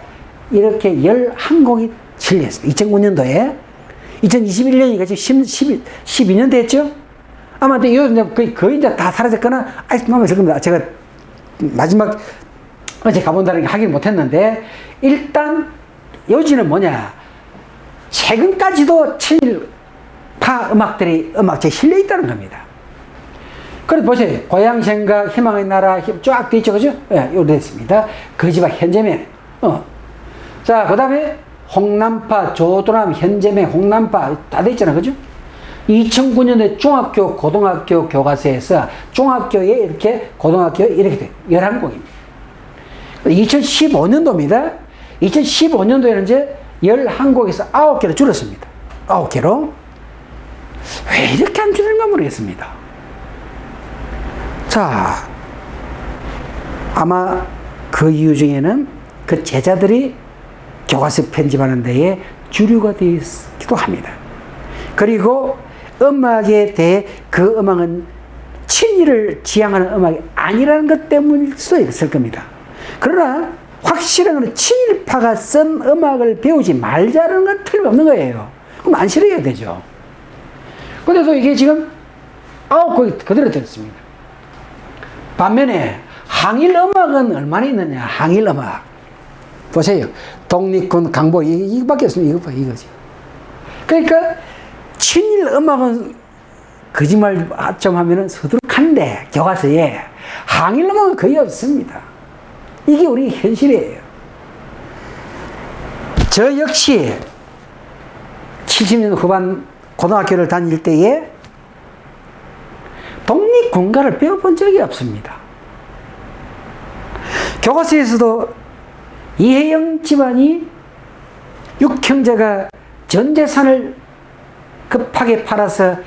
이렇게 11곡이 실렸습니다. 2009년도에 2021년이니까 지금 12년 됐죠? 아마 거의 이제 다 사라졌거나 아직도 남아있을 겁니다. 제가 마지막 어제 가본다는 게 확인 못했는데, 일단 요지는 뭐냐, 최근까지도 친일파 음악제에 실려 있다는 겁니다. 그래서 보세요. 고향생각, 희망의 나라 쫙 돼 있죠, 그죠? 예, 요렇게 됐습니다. 거지박, 현재맹. 자, 그 다음에 홍남파, 조도남, 현재맹, 홍남파 다 돼 있잖아, 그죠? 2009년에 중학교, 고등학교 교과서에서 중학교에 이렇게, 고등학교에 이렇게 돼요. 11곡입니다. 2015년도입니다. 2015년도에는 이제 11곡에서 9개로 줄었습니다. 9개로. 왜 이렇게 안 줄었는가 모르겠습니다. 자, 아마 그 이유 중에는 그 제자들이 교과서 편집하는 데에 주류가 되어 있기도 합니다. 그리고 음악에 대해 그 음악은 친일을 지향하는 음악이 아니라는 것 때문일 수도 있을 겁니다. 그러나 확실한 건 친일파가 쓴 음악을 배우지 말자는 건 틀림없는 거예요. 그럼 안 실어야 되죠. 그런데도 이게 지금 9곡이 그대로 됐습니다. 반면에 항일 음악은 얼마나 있느냐. 항일 음악 보세요. 독립군 강보 이거밖에 없습니다. 이거지. 그러니까 친일 음악은 거짓말 좀 하면은 서두룩한데 교과서에 항일 음악은 거의 없습니다. 이게 우리 현실이에요. 저 역시 70년 후반 고등학교를 다닐 때에 독립군가를 배워본 적이 없습니다. 교과서에서도 이혜영 집안이 6형제가 전 재산을 급하게 팔아서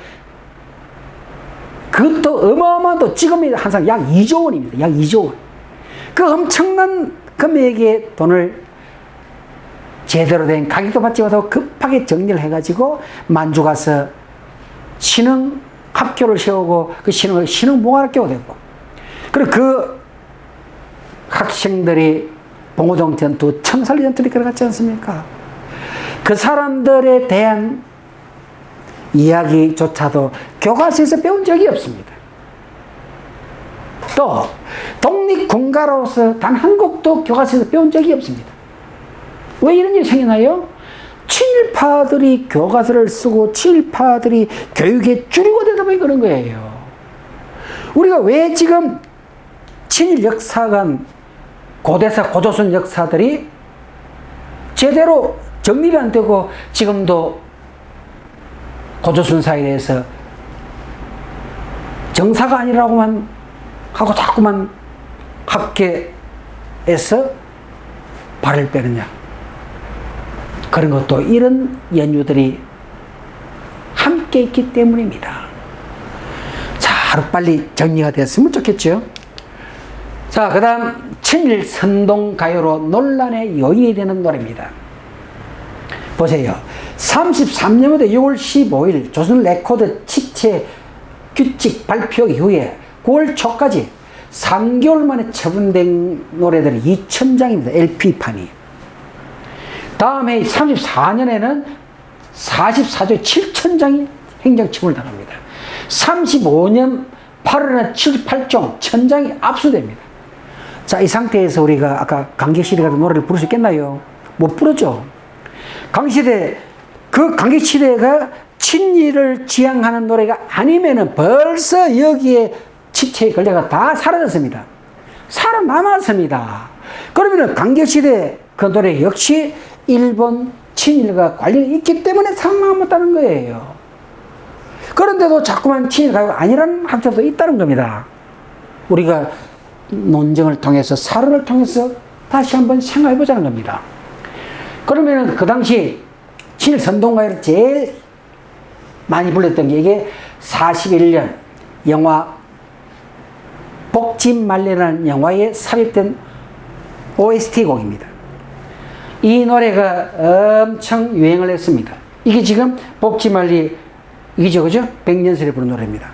그것도 어마어마한 또 지금이 항상 약 2조 원입니다. 약 2조 원. 그 엄청난 금액의 돈을 제대로 된 가격도 받지 못하고 급하게 정리를 해가지고 만주 가서 신흥 학교를 세우고 그 신흥 몽환학교가 되고, 그리고 그 학생들이 봉오동 전투, 청산리 전투를 걸어갔지 않습니까? 그 사람들에 대한 이야기조차도 교과서에서 배운 적이 없습니다. 또 독립군가로서 단 한 곡도 교과서에서 배운 적이 없습니다. 왜 이런 일이 생기나요? 친일파들이 교과서를 쓰고 친일파들이 교육에 줄이고 되다 보니 그런 거예요. 우리가 왜 지금 친일 역사관, 고대사, 고조선 역사들이 제대로 정립이 안 되고 지금도 고조선사에 대해서 정사가 아니라고만 하고 자꾸만 학계에서 발을 빼느냐. 그런 것도 이런 연유들이 함께 있기 때문입니다. 자, 하루빨리 정리가 됐으면 좋겠죠. 자, 그 다음 친일 선동가요로 논란의 요인이 되는 노래입니다. 보세요. 33년부터 6월 15일 조선 레코드 치체 규칙 발표 이후에 9월 초까지 3개월 만에 처분된 노래들이 2,000장입니다. LP판이. 다음에 34년에는 44조 7,000장이 행정처분을 당합니다. 35년 8월에는 78종 1,000장이 압수됩니다. 자, 이 상태에서 우리가 아까 강객시대 같은 노래를 부를 수 있겠나요? 못 부르죠. 강시대, 그 강객시대가 친일을 지향하는 노래가 아니면은 벌써 여기에 치체에 걸려가 다 사라졌습니다. 살아남았습니다. 그러면은 강객시대 그 노래 역시 일본 친일과 관련이 있기 때문에 살아남았다는 거예요. 그런데도 자꾸만 친일 가요가 아니라는 학자도 있다는 겁니다. 우리가 논쟁을 통해서, 사론을 통해서 다시 한번 생각해 보자는 겁니다. 그러면은 그 당시 친일 선동가요를 제일 많이 불렀던 게 이게 41년 영화 복진말레라는 영화에 삽입된 OST 곡입니다. 이 노래가 엄청 유행을 했습니다. 이게 지금 복지말리 이죠, 그죠? 백년설에 부른 노래입니다.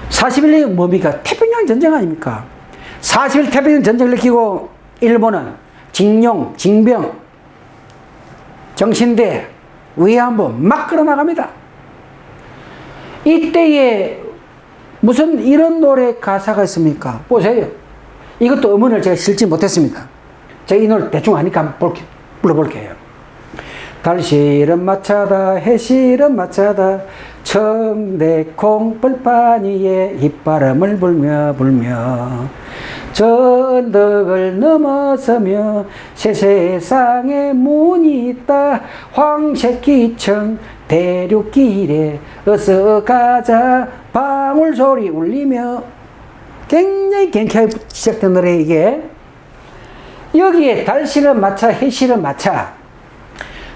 41년이 뭡니까? 태평양 전쟁 아닙니까? 40일 태평양 전쟁을 일으키고 일본은 징용, 징병, 정신대, 위안부 막 끌어나갑니다. 이때에 무슨 이런 노래 가사가 있습니까? 보세요. 이것도 음원을 제가 실지 못했습니다. 제가 이 노래 대충 하니까 불러볼게요. 달실은 마차다, 해실은 마차다, 청대콩 벌판 위에 휘바람을 불며 저 언덕을 넘어서며 새 세상에 문이 있다. 황새끼청 대륙길에 어서 가자. 방울소리 울리며. 굉장히 경쾌하게 시작된 노래 이게. 여기에 달실은 마차, 해실은 마차,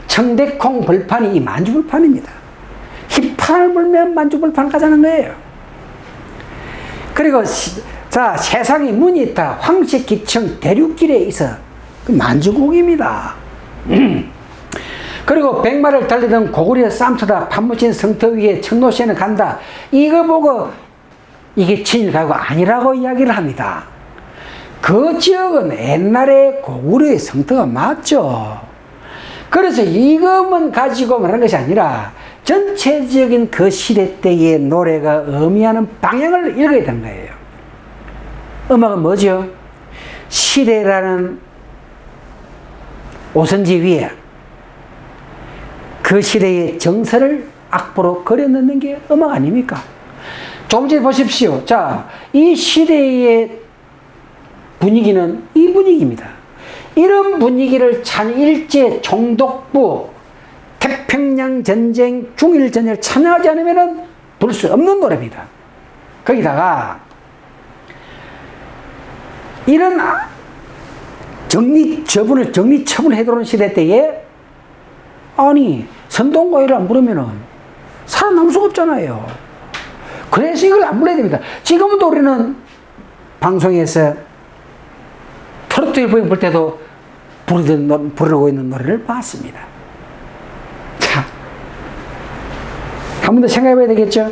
청대콩 벌판이 이 만주벌판입니다. 휘파람을 불면 만주벌판 가자는 거예요. 그리고 자, 세상에 문이 있다. 황새끼청 대륙길에 있어. 그 만주곡입니다. 그리고 백마를 달리던 고구려에 쌈쳐다 판무친 성터 위에 청노시에는 간다. 이거 보고 이게 친일가요가 아니라고 이야기를 합니다. 그 지역은 옛날에 고구려의 성터가 맞죠. 그래서 이것만 가지고 말하는 것이 아니라 전체적인 그 시대 때의 노래가 의미하는 방향을 읽어야 되는 거예요. 음악은 뭐죠? 시대라는 오선지 위에 그 시대의 정서를 악보로 그려 넣는 게 음악 아닙니까? 조금 전에 보십시오. 자, 이 시대의 분위기는 이 분위기입니다. 이런 분위기를 찬 일제 총독부, 태평양 전쟁, 중일 전쟁을 참여하지 않으면 부를 수 없는 노래입니다. 거기다가 이런 정리처분해두는 시대 때에 아니 선동가요를 안 부르면은 살아남을 수가 없잖아요. 그래서 이걸 안 불러야 됩니다. 지금도 우리는 방송에서 트로트 일부에 볼 때도 부르고 있는 노래를 봤습니다. 자, 한 번 더 생각해 봐야 되겠죠?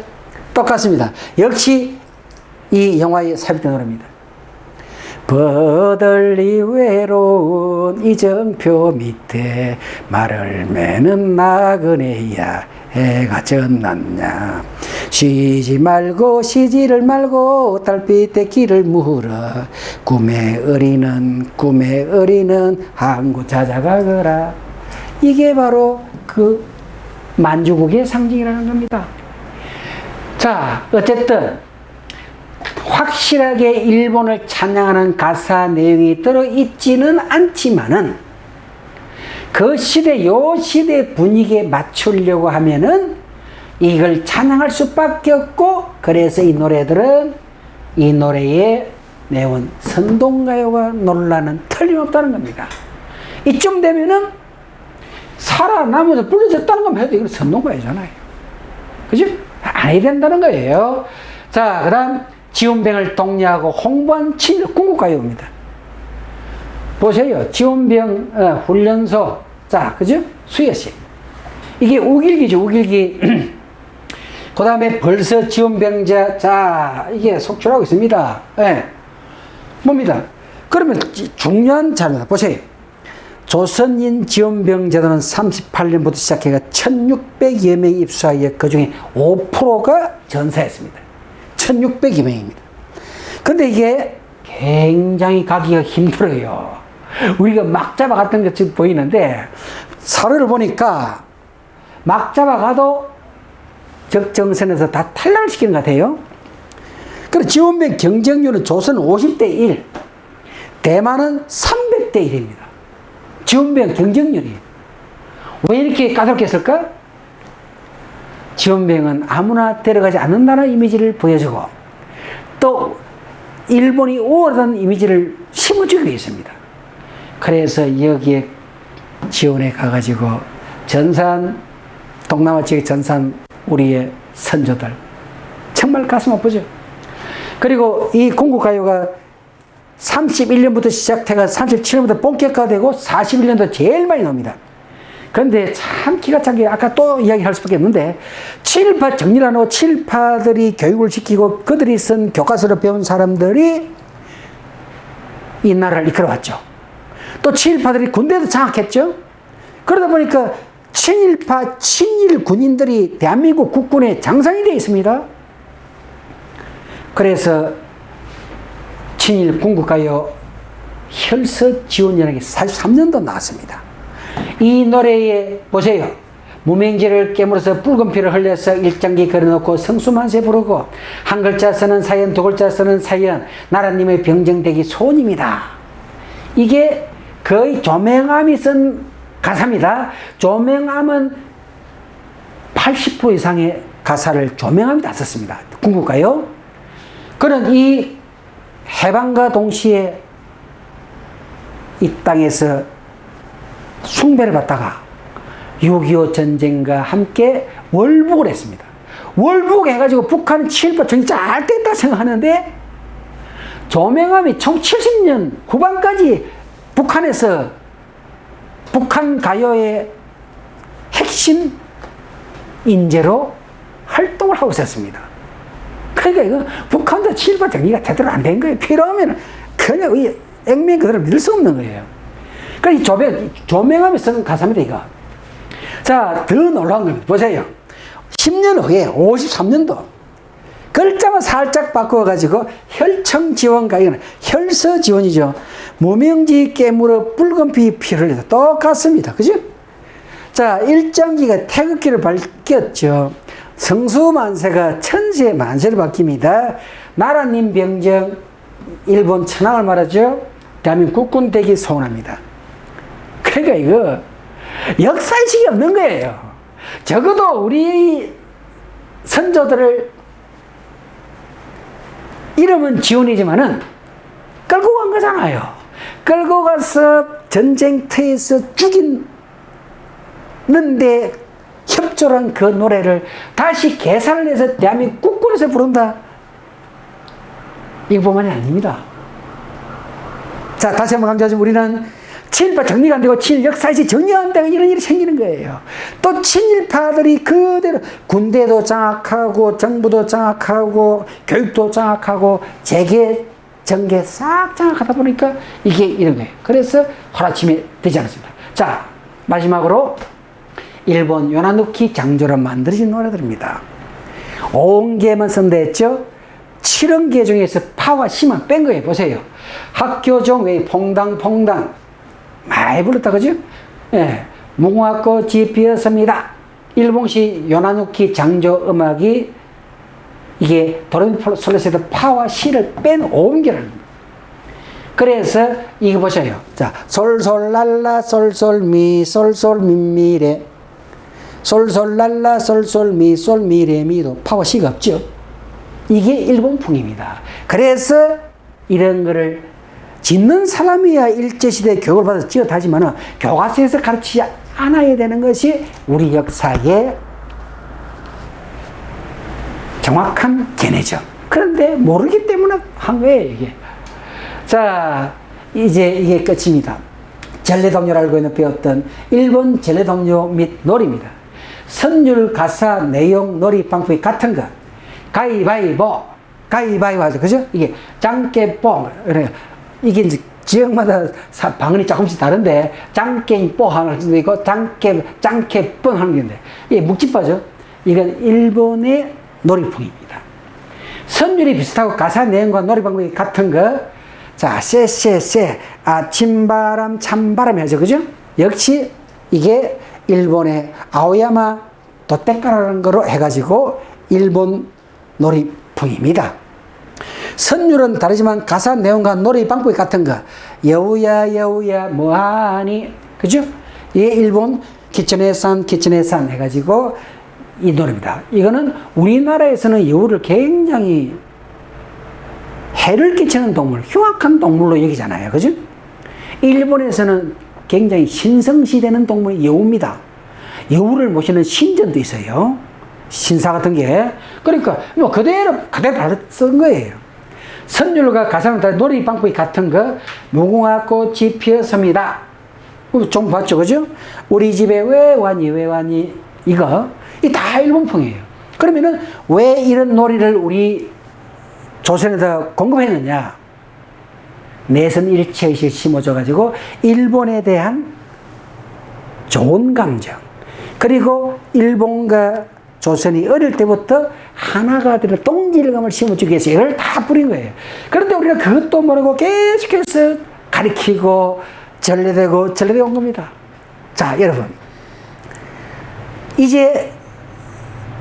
똑같습니다. 역시 이 영화에 삽입된 노래입니다. 버들리 외로운 이정표 밑에 말을 매는 나그네야 해가 졌났냐 쉬지를 말고 달빛에 길을 물어 꿈에 어리는 항구 찾아가거라. 이게 바로 그 만주국의 상징이라는 겁니다. 자, 어쨌든 확실하게 일본을 찬양하는 가사 내용이 들어있지는 않지만은 그 시대, 요 시대 분위기에 맞추려고 하면은 이걸 찬양할 수밖에 없고, 그래서 이 노래들은, 이 노래의 내용은 선동가요가 논란은 틀림없다는 겁니다. 이쯤 되면은 살아남아서 불러줬다는 건 해도 이건 선동가요잖아요. 그죠? 안 해야 된다는 거예요. 자, 그 다음 지원병을 독려하고 홍보한 친일 군국가요입니다. 보세요. 지원병 훈련소. 자, 그죠? 수여식. 이게 우길기죠, 우길기. 그 다음에 벌써 지원병자. 자, 이게 속출하고 있습니다. 예. 뭡니다. 그러면 중요한 자료다. 보세요. 조선인 지원병제도는 38년부터 시작해가 1600여 명이 입소하여 그 중에 5%가 전사했습니다. 1600여 명입니다. 근데 이게 굉장히 가기가 힘들어요. 우리가 막 잡아갔던 것처럼 보이는데, 사료를 보니까 막 잡아가도 적정선에서 다 탈락을 시키는 것 같아요. 그리고 지원병 경쟁률은 조선 50대 1, 대만은 300대 1입니다. 지원병 경쟁률이. 왜 이렇게 까다롭게 했을까? 지원병은 아무나 데려가지 않는다는 이미지를 보여주고, 또 일본이 우월하다는 이미지를 심어주기 위해서입니다. 그래서 여기에 지원에 가가지고 전산, 동남아 지역 전산 우리의 선조들 정말 가슴 아프죠. 그리고 이 공국가요가 31년부터 시작해가 37년부터 본격화되고 41년도 제일 많이 나옵니다. 그런데 참 기가 찬 게, 아까 또 이야기할 수밖에 없는데, 친일파 정리를 안 하고 친일파들이 교육을 시키고 그들이 쓴 교과서를 배운 사람들이 이 나라를 이끌어왔죠. 또 친일파들이 군대도 장악했죠. 그러다 보니까 친일파, 친일 군인들이 대한민국 국군의 장상이 되어 있습니다. 그래서 친일 군국가요 혈서지원연합이 43년도 나왔습니다. 이 노래에 보세요. 무명지를 깨물어서 붉은 피를 흘려서 일장기 걸어놓고 성수만세 부르고, 한 글자 쓰는 사연, 두 글자 쓰는 사연, 나라님의 병정대기 소원입니다. 이게 거의 조명암이 쓴 가사입니다. 조명암은 80% 이상의 가사를 조명암이 다 썼습니다. 군국가요. 그는 이 해방과 동시에 이 땅에서 숭배를 받다가 6.25 전쟁과 함께 월북을 했습니다. 월북해가지고 북한은 친일파 정리 잘 됐다 생각하는데, 조명암이 1970년 후반까지 북한에서 북한 가요의 핵심 인재로 활동을 하고 있었습니다. 그러니까 이거 북한도 친일파 정리가 제대로 안 된 거예요. 필요하면 그냥 이 액면 그대로 믿을 수 없는 거예요. 그러니까 이 조명암이 쓰는 가사입니다, 이거. 자, 더 놀라운 겁니다. 보세요. 10년 후에 53년도 글자만 살짝 바꿔가지고 혈청지원가, 이거는 혈서지원이죠. 무명지 깨물어 붉은피 피를 흘려서 똑같습니다. 그죠? 자, 일장기가 태극기를 밝혔죠. 성수만세가 천세만세로 바뀝니다. 나라님 병정, 일본 천황을 말하죠. 대한민국 국군 되기 소원합니다. 그러니까 이거 역사의식이 없는 거예요. 적어도 우리 선조들을, 이름은 지원이지만은 끌고 간 거잖아요. 끌고 가서 전쟁터에서 죽이는데 협조한 그 노래를 다시 개사를 해서 대한민국 국군에서 부른다. 이거뿐만이 아닙니다. 자, 다시 한번 강조하자면 우리는 친일파 정리가 안 되고 친일 역사에서 정리가 안 되고 이런 일이 생기는 거예요. 또 친일파들이 그대로 군대도 장악하고 정부도 장악하고 교육도 장악하고 재계 정계 싹 장악하다 보니까 이게 이런 거예요. 그래서 하루아침에 되지 않았습니다. 자, 마지막으로 일본 요나누키 장조로 만들어진 노래들입니다. 5개만 선대했죠. 7원개 중에서 파와 시만 뺀 거예요. 보세요. 학교종 왜 퐁당퐁당 많이 불렀다 그죠? 예. 무궁화꽃이 피었습니다. 일본식 요나누키 장조 음악이 이게 도레미솔라시도 파와 시를 뺀 5개라는 거예요. 그래서 이거 보세요. 자, 솔솔랄라 솔솔미 솔솔미미레 솔솔랄라 솔솔미 솔미레미도 파와 시가 없죠. 이게 일본풍입니다. 그래서 이런 거를 짓는 사람이야 일제시대 교육을 받아서 지어다지만 교과서에서 가르치지 않아야 되는 것이 우리 역사의 정확한 견해죠. 그런데 모르기 때문에 한 거예요, 이게. 자, 이제 이게 끝입니다. 전래동요라고 있는 배웠던 일본 전래동요 및 놀이입니다. 선율, 가사, 내용, 놀이, 방법이 같은 것. 가위바위보, 가위바위보 하죠. 그죠? 이게 짱깨뽕. 그래요. 이게 이제 지역마다 방언이 조금씩 다른데, 짱깨뽕 하는 수도 있고, 짱깨뽕 하는 게 있는데, 이게 묵집바죠. 이건 일본의 놀이풍입니다. 선율이 비슷하고 가사 내용과 놀이 방법이 같은 거. 자, 쎄쎄쎄, 아침바람, 찬바람이 하죠. 그죠? 역시 이게 일본의 아오야마 도떼까라는 거로 해가지고 일본 놀이풍입니다. 선율은 다르지만 가사 내용과 놀이 방법이 같은 거. 여우야 여우야 뭐하니, 그죠? 이게 일본 키츠네산 해가지고 이 노래입니다. 이거는 우리나라에서는 여우를 굉장히 해를 끼치는 동물, 흉악한 동물로 여기잖아요. 그죠? 일본에서는 굉장히 신성시되는 동물이 여우입니다. 여우를 모시는 신전도 있어요. 신사 같은 게. 그러니까 뭐 그대로 쓴 거예요. 선율과 가사는 놀이 방법이 같은 거. 무궁화꽃이 피었습니다. 좀 봤죠, 그죠? 우리 집에 왜 왔니 이거 이 다 일본풍이에요. 그러면은 왜 이런 놀이를 우리 조선에다 공급했느냐? 내선 일체의식을 심어줘가지고 일본에 대한 좋은 감정, 그리고 일본과 조선이 어릴 때부터 하나가 되는 동질감을 심어주기 위해서 이걸 다 뿌린 거예요. 그런데 우리가 그것도 모르고 계속해서 가리키고 전래되고 온 겁니다. 자, 여러분, 이제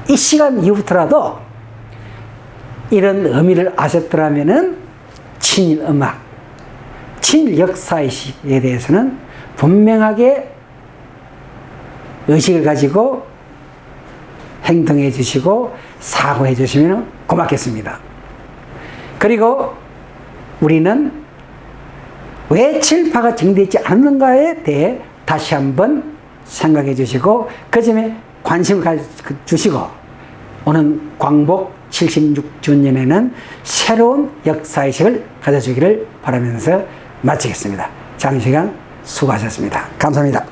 이 시간 이후부터라도 이런 의미를 아셨더라면은 친일 음악, 친일 역사의식에 대해서는 분명하게 의식을 가지고 행동해 주시고 사고해 주시면 고맙겠습니다. 그리고 우리는 왜 친일파가 정리되지 않는가에 대해 다시 한번 생각해 주시고 그 점에 관심을 가져주시고 오는 광복 76주년에는 새로운 역사의식을 가져주기를 바라면서 마치겠습니다. 장시간 수고하셨습니다. 감사합니다.